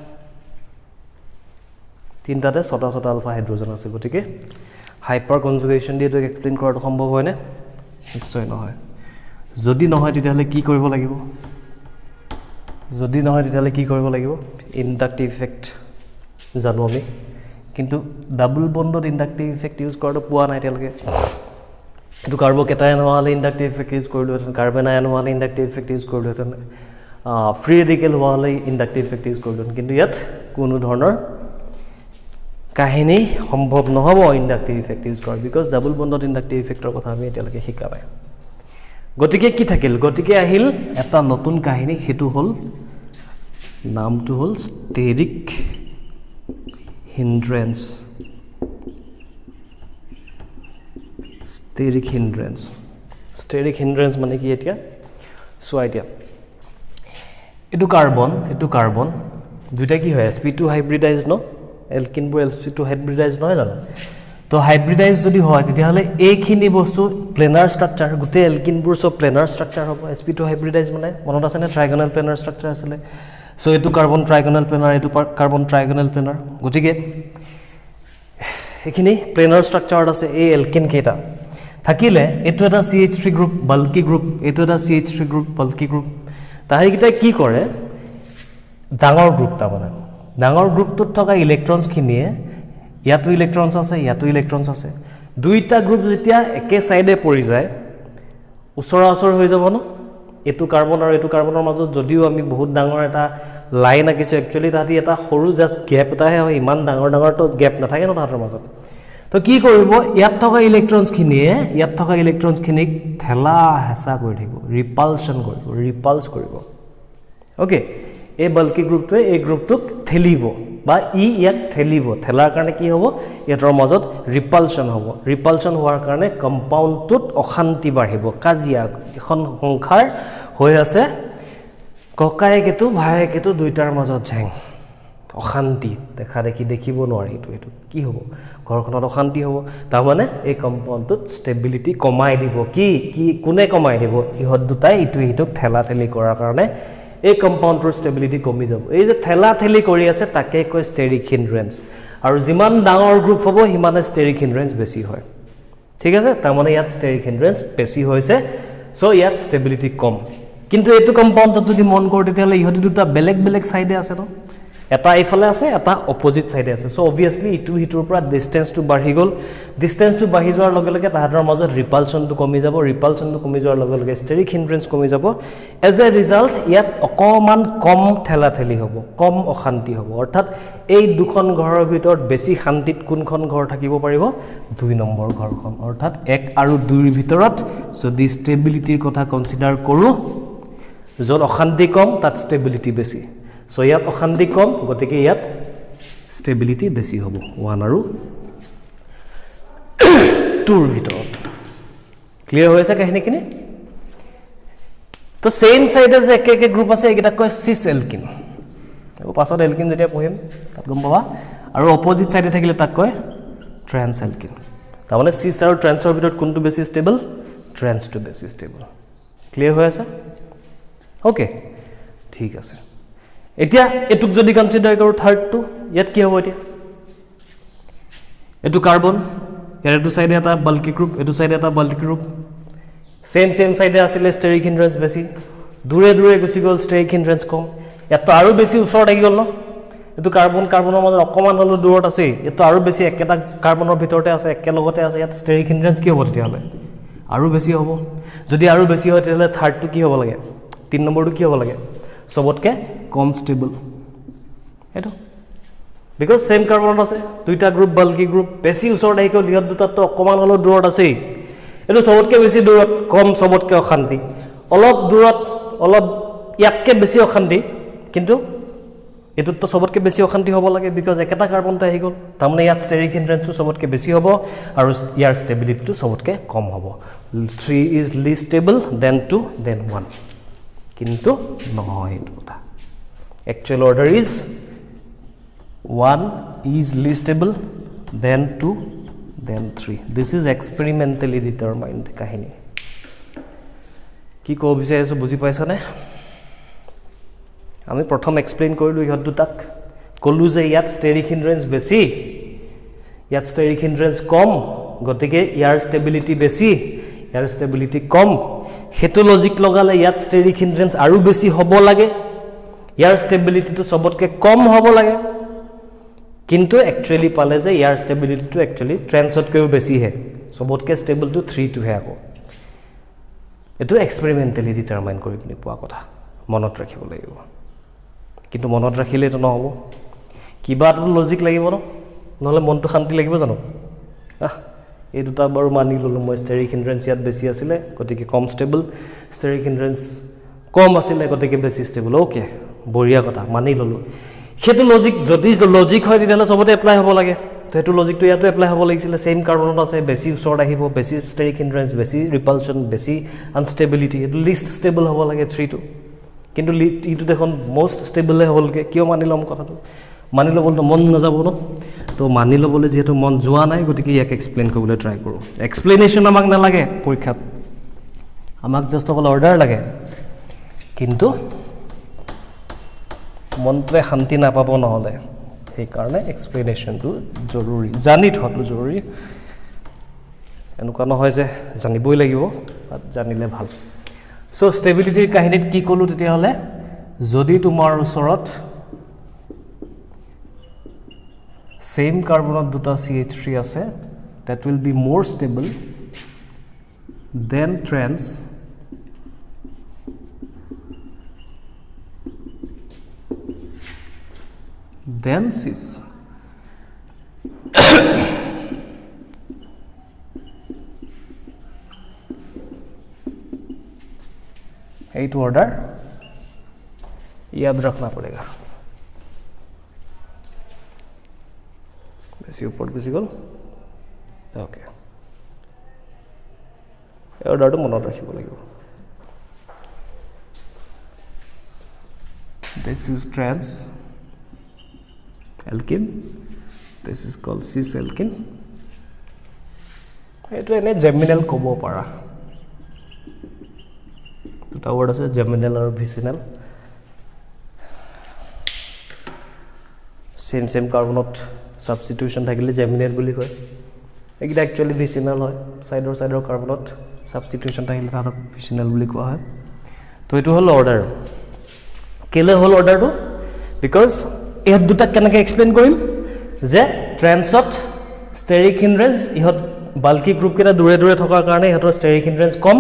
তিনটাতে ছটা ছটা আলফা হাইড্ৰোজেন আছে গতিকে হাইপাৰ কনজুগেশ্যন দিয়ে তো এক্সপ্লেইন কৰাটো সম্ভৱ হয় নে নিশ্চয় নহয় যদি নহয় তেতিয়াহলে কি কৰিব লাগিব যদি নহয় তেতিয়াহলে কি কৰিব লাগিব ইনডাকটিভ ইফেক্ট জানো আমি কিন্তু ডাবল বন্ডত ইনডাকটিভ ইফেক্ট ইউজ কৰাটো পোৱা নাই তেলকে এটো কাৰ্বকেটায়ন হোৱালে ইনডাকটিভ ইফেক্ট ইউজ কৰিলো হেতেন কাৰ্বন আয়ন হোৱালে ইনডাকটিভ ইফেক্ট ইউজ কৰিলো হেতেন ফ্ৰী ৰেডিকেল হোৱালে ইনডাকটিভ ইফেক্ট ইউজ কৰিলো কিন্তু ইয়াত কোনো ধৰণৰ কাহিনী সম্ভৱ নহব ইনডাকটিভ ইফেক্ট ইউজ কৰা বিকজ ডাবল বন্ডত ইনডাকটিভ ইফেক্টৰ কথা আমি এতিয়ালৈকে শিকা নাই গতিকে কি থাকিল গতিকে আহিল এটা নতুন কাহিনী হেতু হল নামটো হল ষ্টেৰিক হিন্ড্ৰেন্স ষ্টেৰিক হিন্ড্ৰেন্স মানে কি এতিয়া সো আইডিয়া এটো কাৰ্বন দুটা কি হয় sp2 হাইব্ৰিডাইজ ন এলকিন বো sp2 হাইব্ৰিডাইজ নহয় জানো তো হাইব্ৰিডাইজ যদি হয় তেতিয়াহলে এইখিনি বস্তু প্লেনাৰ ষ্ট্ৰাকচাৰ গুটে এলকিন বোৰ সব প্লেনাৰ ষ্ট্ৰাকচাৰ হ'ব sp2 হাইব্ৰিডাইজ মানে মনত আছে নে ট্ৰাইগোনাল প্লেনাৰ ষ্ট্ৰাকচাৰ আছিল সো এটো কাৰ্বন ট্ৰাইগোনাল প্লেনাৰ এটো কাৰ্বন ট্ৰাইগোনাল প্লেনাৰ গতিকে এখিনি প্লেনাৰ ষ্ট্ৰাকচাৰত আছে এই এলকিন কেটা থাকিলে এটো এটা CH3 গ্ৰুপ বাল্কি গ্ৰুপ এটো এটা CH3 গ্ৰুপ বাল্কি গ্ৰুপ তাই কিটা কি কৰে ডাঙৰ গ্ৰুপ তা মানে ডাঙৰ গ্ৰুপটোত থকা ইলেক্ট্ৰনছ খিনিয়ে ইয়াতো ইলেক্ট্ৰনছ আছে দুইটা গ্ৰুপ যেতিয়া একে সাইডে পৰি যায় ওচৰা-ওচৰ হৈ যাব ন এটো কাৰ্বন আৰু এটো কাৰ্বনৰ মাজত যদিও আমি বহুত ডাঙৰ এটা লাইন আকিছে একচুয়ালি তাতি এটা সৰু জাস্ট গ্যাপ এটা হয় ইমান ডাঙৰ তো গ্যাপ নাথাকে ন তাহাতৰ মাজত তো কি কৰিব ইয়াত থকা ইলেক্ট্ৰনছ খিনিক ঠেলা হেঁচা কৰি থাকিব ৰিপালছ কৰিব ওকে এই বাল্কি গ্ৰুপটোৱে এই গ্ৰুপটোক ঠেলিব বা ইয়াক ঠেলাৰ কাৰণে কি হ'ব ইয়াৰ মাজত ৰিপালছন হোৱাৰ কাৰণে কম্পাউণ্ডটোত অশান্তি বাঢ়িব কাজিয়া এখন সংখাৰ হৈ আছে ককায়েকেতো ভায়েকেতো দুইটাৰ মাজত ঝেং অশান্তি দেখিব নোৱাৰি এইটো কি হ'ব ঘৰখনত অশান্তি হ'ব তাৰ মানে এই কম্পাউণ্ডটোত ষ্টেবিলিটি কমাই দিব কি কোনে কমাই দিব ইহত দুটাই ইটোক ঠেলা-ঠেলি কৰাৰ কাৰণে এই কম্পাউণ্ডৰ ষ্টেবিলিটি কমি যাব এই যে ঠেলা-ঠেলি কৰি আছে তাকে কয় ষ্টেৰিক হিন্ড্ৰেন্স আৰু যিমান ডাঙৰ গ্ৰুপ হ'ব সিমানে ষ্টেৰিক হিন্ড্ৰেন্স বেছি হয় ঠিক আছে তাৰ মানে ইয়াত ষ্টেৰিক হিন্ড্ৰেন্স বেছি হৈছে সো ইয়াত ষ্টেবিলিটি কম কিন্তু এইটো কম্পাউণ্ডত যদি মন কৰোঁ তেতিয়াহ'লে ইহত দুটা বেলেগ সাইডে আছে ন এটা এইফালে আছে এটা অপোজিট সাইডে আছে সো অবভিয়াসলি ইটো হিটোৰ পৰা ডিসটেন্সটো বাঢ়ি গ'ল ডিসটেন্সটো বাঢ়ি যোৱাৰ লগে লগে তাহাঁতৰ মাজত ৰিপালছনটো কমি যাব যোৱাৰ লগে লগে ষ্টেৰিক হিন্ড্ৰেন্স কমি যাব এজ এ ৰিজাল্ট ইয়াত অকমান কম ঠেলা-ঠেলি হ'ব কম অশান্তি হ'ব অৰ্থাৎ এই দুখন ঘৰৰ ভিতৰত বেছি শান্তিত কোনখন ঘৰ থাকিব পাৰিব 2 নম্বৰ ঘৰখন অৰ্থাৎ 1 আৰু 2 ৰ ভিতৰত যদি ষ্টেবিলিটিৰ কথা কনসিডাৰ কৰোঁ য'ত অশান্তি কম তাত ষ্টেবিলিটি বেছি সো ইয়াত অশান্তি কম গতিকে ইয়াত ষ্টেবিলিটি বেছি হ'ব 1 আৰু 2 ৰ ভিতৰত ক্লিয়াৰ হৈছে কাহিনীখিনি তো সেম সাইডে যে একে গ্ৰুপ আছে এইকেইটা কয় সিস এলকিন আৰু পাছত এলকিন যেতিয়া পঢ়িম তাত গম পাবা আৰু অপোজিট সাইডে থাকিলে তাক কয় ট্ৰান্স এলকিন তাৰ মানে সিস আৰু ট্ৰান্সৰ ভিতৰত কোনটো বেছি ষ্টেবল ট্ৰান্সটো বেছি ষ্টেবল ক্লিয়াৰ হৈ আছে ওকে ঠিক আছে এতিয়া এটুক যদি কনসিডাৰ কৰো থাৰ্ডটো ইয়াত কি হ'ব এতিয়া এটু কাৰ্বন ইয়াৰ এটু সাইডে এটা বাল্কি গ্ৰুপ এটু সাইডে এটা বাল্কি গ্ৰুপ সেম সাইডে আছিল ষ্টেৰিক হিন্ড্ৰেন্স বেছি দূৰে গুচি গ'ল ষ্টেৰিক হিন্ড্ৰেন্স কম এত আৰু বেছি ওচৰত আহি গ'ল ন এটু কাৰ্বনৰ মাজত অকমান হলো দূৰত আছে এত আৰু বেছি একেটা কাৰ্বনৰ ভিতৰতে আছে একেলগতে আছে ইয়াত ষ্টেৰিক হিন্ড্ৰেন্স কি হ'ব তেতিয়াহ'লে আৰু বেছি হ'ব যদি আৰু বেছি হয় তেতিয়াহ'লে থাৰ্ডটো কি হ'ব লাগে 3 নম্বৰটো কি হ'ব লাগে সবতকে কম ষ্টেবল এটো বিকজ সেম কাৰ্বনত আছে দুইটা গ্ৰুপ বাল্কি গ্ৰুপ বেছি ওচৰত আহি গ'ল ইহত দুটাতো অকমান হলো দূৰত আছে এটো সবতকে বেছি দূৰত কম সবতকে অশান্তি অলপ দূৰত অলপ ইয়াতকে বেছি অশান্তি কিন্তু এটোতো সবতকে বেছি অশান্তি হ'ব লাগে বিকজ একেটা কাৰ্বনতে আহি গ'ল তাৰমানে ইয়াত ষ্টেৰিক হিন্ড্ৰেন্সটো সবতকে বেছি হ'ব আৰু ইয়াৰ ষ্টেবিলিটিটো সবতকে কম হ'ব 3 is least stable than 2 than 1 কিন্তু নহয় এইটো কথা actual order is 1 is least stable then 2 then 3 this is experimentally determined kahini কি কো বিচাৰিছো বুজি পাইছানে আমি প্ৰথম এক্সপ্লেইন কৰিলো ইহত দুটাক কলু যে ইয়াত ষ্টেৰিক হিন্ড্ৰেন্স বেছি ইয়াত ষ্টেৰিক হিন্ড্ৰেন্স কম গতিকে ইয়াৰ ষ্টেবিলিটি বেছি ইয়াৰ ষ্টেবিলিটি কম হেতু লজিক লগালে ইয়াত ষ্টেৰিক হিন্ড্ৰেন্স আৰু বেছি হ'ব লাগে ইয়াৰ ষ্টেবিলিটিটো সবতকে কম হ'ব লাগে কিন্তু একচুয়ালি পালে যে ইয়াৰ ষ্টেবিলিটিটো একচুয়ালি ট্ৰান্সতকৈও বেছি হে সবতকে ষ্টেবলটো 3 টো হে আকৌ এটো এক্সপেৰিমেন্টালি ডিটাৰমাইন কৰি পিনে পোৱা কথা মনত ৰাখিব লাগিব কিন্তু মনত ৰাখিলে তো নহব কিবা এটা লজিক লাগিব ন নহলে মনটো শান্তি লাগিব জানো এই দুটা বাৰু মানি ললো মই ষ্টেৰিক হিন্ড্ৰেন্স ইয়াত বেছি আছিল গতিকে কম ষ্টেবল ষ্টেৰিক হিন্ড্ৰেন্স কম আছিল গতিকে বেছি ষ্টেবল ওকে বঢ়িয়া কথা মানি ললো হেতু লজিক যদি লজিক হয় তেতিয়ালে সবতে এপ্লাই হ'ব লাগে তো হেতু লজিকটো ইয়াতো এপ্লাই হ'ব লাগিছিল সেম কাৰ্বনত আছে বেছি ওচৰত আহিব বেছি ষ্টেৰিক হিন্ড্ৰেন্স বেছি ৰিপালছন বেছি আনষ্টেবিলিটি এটো লিষ্ট ষ্টেবল হ'ব লাগে 3 টো কিন্তু ইটো দেখোন মোস্ট ষ্টেবল হ'লকে কিয় মানি লম কথাটো মানি ল'বলৈ মন নাযাব ন তো মানি ল'বলৈ যেহেতু মন যোৱা নাই গতিকে ইয়াক এক্সপ্লেইন কৰিবলৈ ট্ৰাই কৰো এক্সপ্লেনেশ্যন আমাক নালাগে পৰীক্ষাত আমাক জাস্ট অকল অৰ্ডাৰ লাগে কিন্তু মনটোৱে শান্তি নাপাব নহলে সেই কাৰণে এক্সপ্লেনেশ্যনটো জৰুৰী জানি থোৱাটো জৰুৰী এনেকুৱা নহয় যে জানিবই লাগিব জানিলে ভাল সো ষ্টেবিলিটিৰ কাহিনীত কি কলো তেতিয়াহলে যদি তোমাৰ ওচৰত সেম কাৰ্বনত দুটা CH3 আছে that will be more stable than trans then cis এইটো অৰ্ডাৰ याद रखना पड़ेगा बेसी ऊपर गुसि गल ओके ऑर्डरটো মনত ৰাখিব লাগিব this is trans alkene this is called cis alkene এটো এনে জেমিনাল কব পাৰা দুটা ৱৰ্ড আছে জেমিনাল আৰু ভিচিনাল सेम कार्बनत सब्स्टिट्यूशन থাকিলে জেমিনেট বুলি কয় এইটা एक्चुअली ভিচিনাল হয় সাইডৰ কাৰ্বনত সब्स्टिट्यूशन থাকিলে তাক ভিচিনাল বুলি কোৱা হয় তো এটো হল অৰ্ডাৰ কেলে হল অৰ্ডাৰটো বিকজ এই দুটা কেনেকৈ এক্সপ্লেইন কৰিম যে ট্ৰান্সত ষ্টেৰিক হিন্ড্ৰেন্স ইহত বাল্কি গ্ৰুপ কেটা দূৰে দূৰে থকাৰ কাৰণে ইহতৰ ষ্টেৰিক হিন্ড্ৰেন্স কম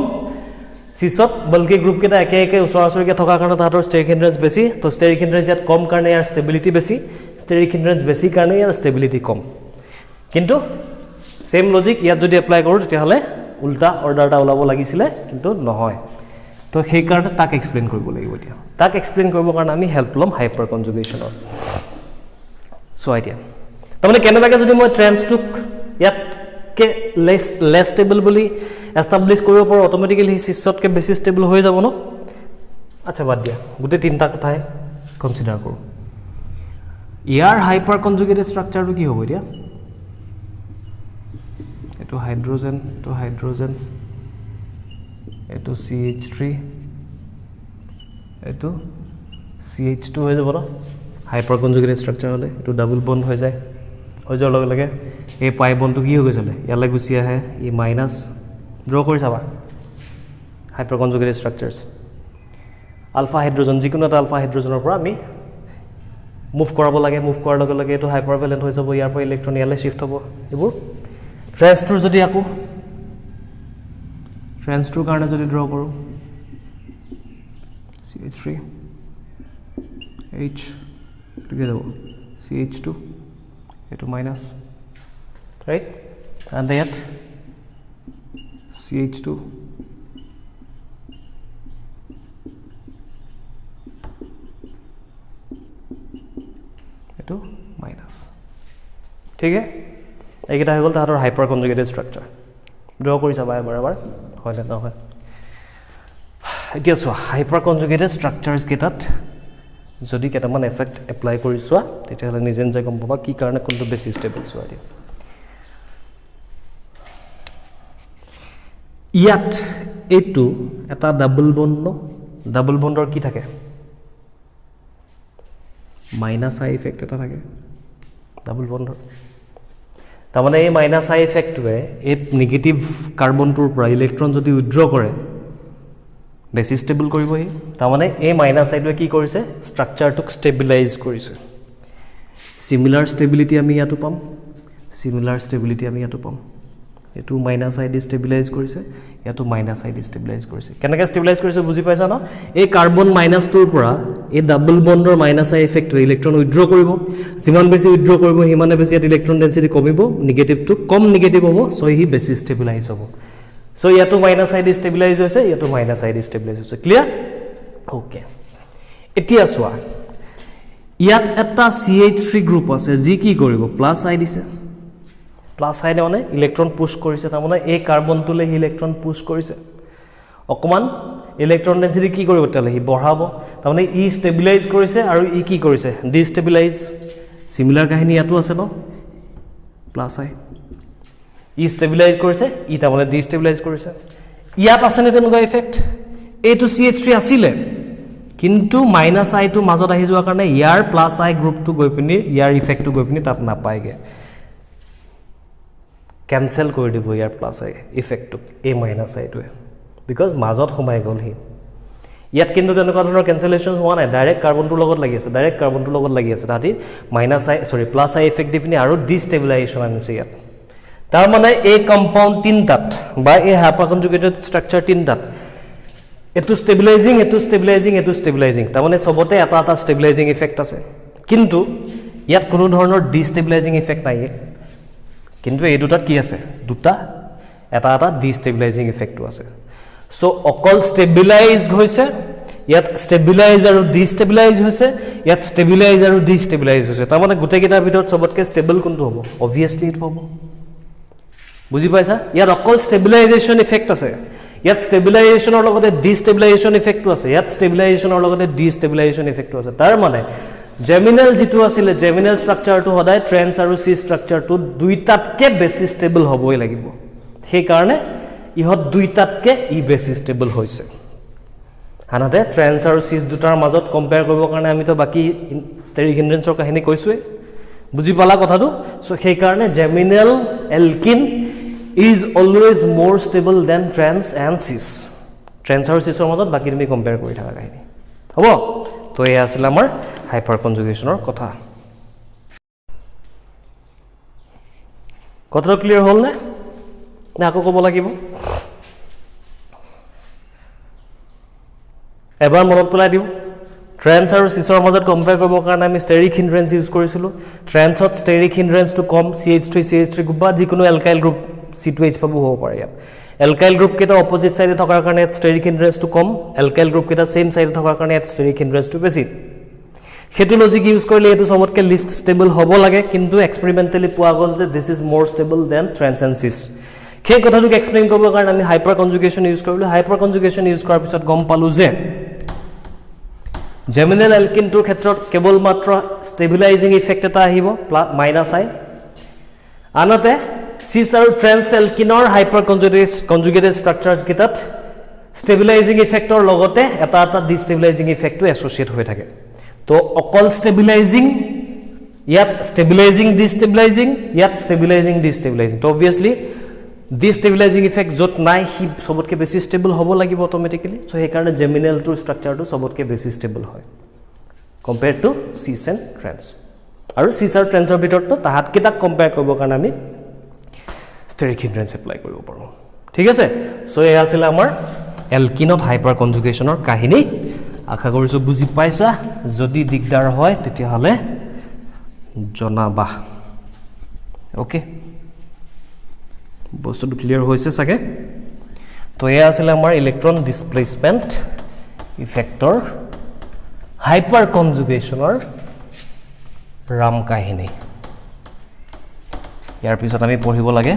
সিসত বাল্কি গ্ৰুপ কেটা একে একে ওচৰা-ওচৰিকে থকাৰ কাৰণে তাহাতৰ ষ্টেৰিক হিন্ড্ৰেন্স বেছি তো ষ্টেৰিক হিন্ড্ৰেন্স ইয়াত কম কাৰণে ইয়াৰ ষ্টেবিলিটি বেছি ষ্টেৰিক হিন্ড্ৰেন্স বেছি কাৰণে ইয়াৰ ষ্টেবিলিটি কম কিন্তু সেম লজিক ইয়াত যদি এপ্লাই কৰো তেতিয়াহলে উল্টা অৰ্ডাৰটা ওলাব লাগিছিলে কিন্তু নহয় তো সেই কাৰণে তাক এক্সপ্লেইন কৰিব লাগিব এতিয়া তাক এক্সপ্লেইন কৰিব কাৰণে আমি হেল্প লম হাইপাৰ কনজুগেশ্যনৰ সো আইডিয়া তাৰমানে কেনেবাকে যদি মই ট্ৰান্সটুক ইয়াত কে লেস স্টেবল বুলি এস্টাবলিশ কৰিব পাৰো অটোমেটিক্যালি সিসতকে বেছি স্টেবল হৈ যাব ন আচ্ছা বাদ দিয়া গুটে তিনটা কথাই কনসিডাৰ কৰো ইয়াৰ হাইপাৰ কনজুগেটেড স্ট্ৰাকচাৰটো কি হ'ব এতিয়া এটো হাইড্ৰোজেন এটো CH3 এটো CH2 হৈ যাব ন হাইপাৰ কনজুগেটেড স্ট্ৰাকচাৰ হলে এটো ডাবল বন্ড হৈ যায় হৈ যোৱাৰ লগে লগে এই পাই বন্ডটো কি হৈ গৈছিলে ইয়ালৈ গুচি আহে ই মাইনাস ড্ৰ কৰি চাবা হাইপাৰ কনজুগেটেড স্ট্ৰাকচাৰছ আলফা হাইড্ৰোজেন যিকোনো এটা আলফা হাইড্ৰোজেনৰ পৰা আমি মুভ কৰাব লাগে মুভ কৰাৰ লগে লগে এটো হাইপাৰভেলেন্ট হৈ যাব ইয়াৰ পৰা ইলেক্ট্ৰন ইয়ালৈ শিফট হ'ব এবোৰ ট্ৰান্সটোৰ যদি আকো ট্ৰান্সটোৰ কাৰণে যদি ড্ৰ কৰো CH3 H টুগে যাব CH2 এটো minus right and that CH2 এটো মাইনাস ঠিক আছে এইটা হৈ গল তাহাতৰ হাইপাৰ কনজুগেটেড স্ট্ৰাকচাৰ ড্ৰ কৰি চাবা এবাৰ হয় না নহয় এতিয়া সো হাইপাৰ কনজুগেটেড স্ট্ৰাকচাৰছ কেটাত যদি কেটামান এফেক্ট এপ্লাই কৰি চোৱা তেতিয়াহলে নিজে নিজে গম পাবা কি কাৰণে কোনটো বেছি ষ্টেবল চোৱা দিয়া ইয়াত এটো এটা ডাবল বন্ড ন ডাবল বন্ডৰ কি থাকে মাইনাস আই ইফেক্ট এটা থাকে ডাবল বন্ডৰ তাৰমানে এই মাইনাস আই ইফেক্টৱে এই নেগেটিভ কাৰ্বনটোৰ পৰা ইলেক্ট্ৰন যদি উইথড্ৰ কৰে বেছি ষ্টেবল কৰিব হি তাৰমানে এই মাইনাস আইটোৱে কি কৰিছে স্ট্ৰাকচাৰটোক ষ্টেবিলাইজ কৰিছে সিমিলাৰ ষ্টেবিলিটি আমি ইয়াতো পাম এটো মাইনাস আই ডি ষ্টেবিলাইজ কৰিছে ইয়াতো মাইনাস আই ডি ষ্টেবিলাইজ কৰিছে কেনেকৈ ষ্টেবিলাইজ কৰিছে বুজি পাইছা ন এই কাৰ্বন -2 পৰা এই ডাবল বন্ডৰ মাইনাস আই ইফেক্টৱে ইলেক্ট্ৰন উইথড্ৰ কৰিব যিমান বেছি উইথড্ৰ কৰিব হিমানে বেছি ইলেক্ট্ৰন ডেন্সিটি কমিব নেগেটিভটো কম নেগেটিভ হ'ব সো হি বেছি ষ্টেবিলাইজ হ'ব সো ইয়াতো মাইনাস আই ডি ষ্টেবিলাইজ হৈছে ইয়াতো মাইনাস আই ডি ষ্টেবিলাইজ হৈছে ক্লিয়াৰ ওকে এতিয়া চোৱা ইয়াত এটা CH3 গ্ৰুপ আছে যি কি কৰিব প্লাস আই দিছে প্লাস আই মানে ইলেক্ট্ৰন পুশ কৰিছে তাৰমানে এই কাৰ্বনটোলে হি ইলেক্ট্ৰন পুশ কৰিছে অকমান ইলেক্ট্ৰন ডেন্সিটি কি কৰিব তেলে হি বঢ়াব তাৰমানে ই ষ্টেবিলাইজ কৰিছে আৰু ই কি কৰিছে ডিষ্টেবিলাইজ সিমিলাৰ কাহিনী ইয়াতো আছে ন প্লাস আই ই ষ্টেবিলাইজ কৰিছে ই তাৰমানে ডিষ্টেবিলাইজ কৰিছে ইয়াত আছে নে তেনেকুৱা ইফেক্ট এইটো CH3 আছিল কিন্তু মাইনাস আই টু মাজত আহি যোৱাৰ কাৰণে ইয়াৰ প্লাস আই গ্ৰুপটো গৈ পিনি ইয়াৰ ইফেক্টটো গৈ পিনি তাত নাপায়গে कैंसिल कर দিব ইয়াৰ প্লাস আই ইফেক্টটো এই মাইনাস আইটোৱে বিকজ মাজত সোমাই গল হি ইয়াত কিন্তু তেনেকুৱা ধৰণৰ ক্যান্সেলেশন হোৱা নাই ডাইৰেক্ট কাৰ্বনটোৰ লগত লাগি আছে তাতি মাইনাস আই সৰি প্লাস আই ইফেক্ট দিফিনি আৰু ডিষ্টেবিলাইজেশন আনিছে ইয়াত তাৰ মানে এই কম্পাউন্ড তিনটাত বা এই হাইপাৰ কনজুগেটেড স্ট্ৰাকচাৰ তিনটাত এটো ষ্টেবিলাইজিং তাৰ মানে সবতে এটা ষ্টেবিলাইজিং ইফেক্ট আছে কিন্তু ইয়াত কোনো ধৰণৰ ডিষ্টেবিলাইজিং ইফেক্ট নাই কিন্তু এই দুটাত কি আছে দুটা এটা ডিষ্টেবিলাইজিং ইফেক্টটো আছে সো অকল ষ্টেবিলাইজড হৈছে ইয়াত ষ্টেবিলাইজ আৰু ডিষ্টেবিলাইজ হৈছে ইয়াত ষ্টেবিলাইজ আৰু ডিষ্টেবিলাইজ হৈছে তাৰ মানে গুটেকেইটাৰ ভিতৰত সবতকে ষ্টেবল কোনটো হ'ব অবভিয়াছলি ইট হ'ব বুজি পাইছা ইয়াত অকল ষ্টেবিলাইজেশ্যন ইফেক্ট আছে ইয়াত ষ্টেবিলাইজেশ্যনৰ লগতে ডিষ্টেবিলাইজেশ্যন ইফেক্টটো আছে ইয়াত ষ্টেবিলাইজেশ্যনৰ লগতে ডিষ্টেবিলাইজেশ্যন ইফেক্টটো আছে তাৰ মানে জেমিনেল যেটো আছিল জেমিনেল ষ্ট্ৰাকচাৰটো সদায় ট্ৰেন্স আৰু সি ষ্ট্ৰাকচাৰটো দুইটাতকে বেছি ষ্টেবল হ'বই লাগিব সেই কাৰণে ইহত দুইটাতকে ই বেছি ষ্টেবল হৈছে আনহাতে ট্ৰেন্স আৰু সিস দুটাৰ মাজত কম্পেয়াৰ কৰিবৰ কাৰণে আমিতো বাকি ষ্টেৰিক হিন্ড্ৰেন্সৰ কাহিনী কৈছোৱে বুজি পালা কথাটো সো সেই কাৰণে জেমিনেল Elgin is always more stable than trans and cis trans আৰু cisৰ মাজত বাকি তুমি কম্পেয়াৰ কৰি থাকা কাহিনী হ'ব তো এই আছিল আমাৰ হাইপাৰ কনজুগেশ্যনৰ কথা কথাটো ক্লিয়াৰ হ'ল নে আকৌ ক'ব লাগিব এবাৰ মনত পেলাই দিওঁ ট্ৰেন্স আৰু সিসৰ মাজত কম্পেয়াৰ কৰিবৰ কাৰণে আমি ষ্টেৰিক হিন্ড্ৰেন্স ইউজ কৰিছিলোঁ ট্ৰেন্সত ষ্টেৰিক হিন্ড্ৰেন্সটো কম CH3 গ্ৰুপ বা যিকোনো এলকাইল গ্ৰুপ C2H পাবো হ'ব পাৰে ইয়াত এলকাইল গ্ৰুপ কেইটা অপোজিট সাইডে থকাৰ কাৰণে ষ্টেৰিক হিন্ড্ৰেন্সটো কম এলকাইল গ্ৰুপ কেইটা সেম সাইডে থকাৰ কাৰণে ষ্টেৰিক হিন্ড্ৰেন্সটো বেছি হেতু লজিক ইউজ কৰিলে এটো সবতকে লিষ্ট ষ্টেবল হ'ব লাগে কিন্তু এক্সপেৰিমেন্টালি পোৱা গ'ল যে this is more stable than trans and cis সেই কথাটোক এক্সপ্লেইন কৰিবৰ কাৰণে আমি হাইপাৰ কনজুগেশ্যন ইউজ কৰিলো হাইপাৰ কনজুগেশ্যন ইউজ কৰাৰ পিছত গম পালো যে জেমিনেল এলকিনটোৰ ক্ষেত্ৰত কেৱল মাত্ৰ ষ্টেবিলাইজিং ইফেক্ট এটা আহিব মাইনাস আই আনহাতে সিস আৰু ট্ৰেন্স এলকিনৰ হাইপাৰ কনজুগেটেড ষ্ট্ৰাকচাৰছ কিটাত ষ্টেবিলাইজিং ইফেক্টৰ লগতে এটা ডিষ্টেবিলাইজিং ইফেক্টটো এছ'চিয়েট হৈ থাকে তো অকল ষ্টেবিলাইজিং ইয়াত ষ্টেবিলাইজিং ডিষ্টেবিলাইজিং ইয়াত ষ্টেবিলাইজিং ডিষ্টেবিলাইজিং তো অবভিয়াছলি ডিষ্টেবিলাইজিং ইফেক্ট য'ত নাই হি সবতকে বেছি ষ্টেবল হ'ব লাগিব অট'মেটিক্যালি সো সেইকাৰণে জেমিনেলটোৰ ষ্ট্ৰাকচাৰটো সবতকে বেছি ষ্টেবল হয় compared to cis and trans আৰু সিস আৰু ট্ৰেন্সৰ ভিতৰতো তাহাতকেইটাক কম্পেয়াৰ কৰিবৰ কাৰণে আমি ষ্টেৰিক হিন্ড্ৰেন্স এপ্লাই কৰিব পাৰোঁ ঠিক আছে সো এয়া আছিল আমাৰ এলকিনত হাইপাৰ কনজুগেশ্যনৰ কাহিনী আশা কৰিছোঁ বুজি পাইছা যদি দিগদাৰ হয় তেতিয়াহ'লে জনাবা ওকে বস্তুটো ক্লিয়াৰ হৈছে চাগে তো এয়া আছিল আমাৰ ইলেক্ট্ৰন ডিসপ্লেসমেন্ট ইফেক্টৰ হাইপাৰ কনজুগেশ্যনৰ ৰাম কাহিনী ইয়াৰ পিছত আমি পঢ়িব লাগে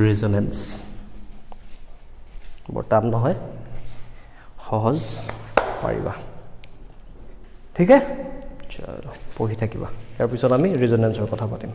ৰেজনেন্স বৰ্তাম নহয় সহজ পাৰিবা ঠিক আছে চলো পঢ়ি থাকিবা ইয়াৰ পিছত আমি ৰেজনেন্সৰ কথা পাতিম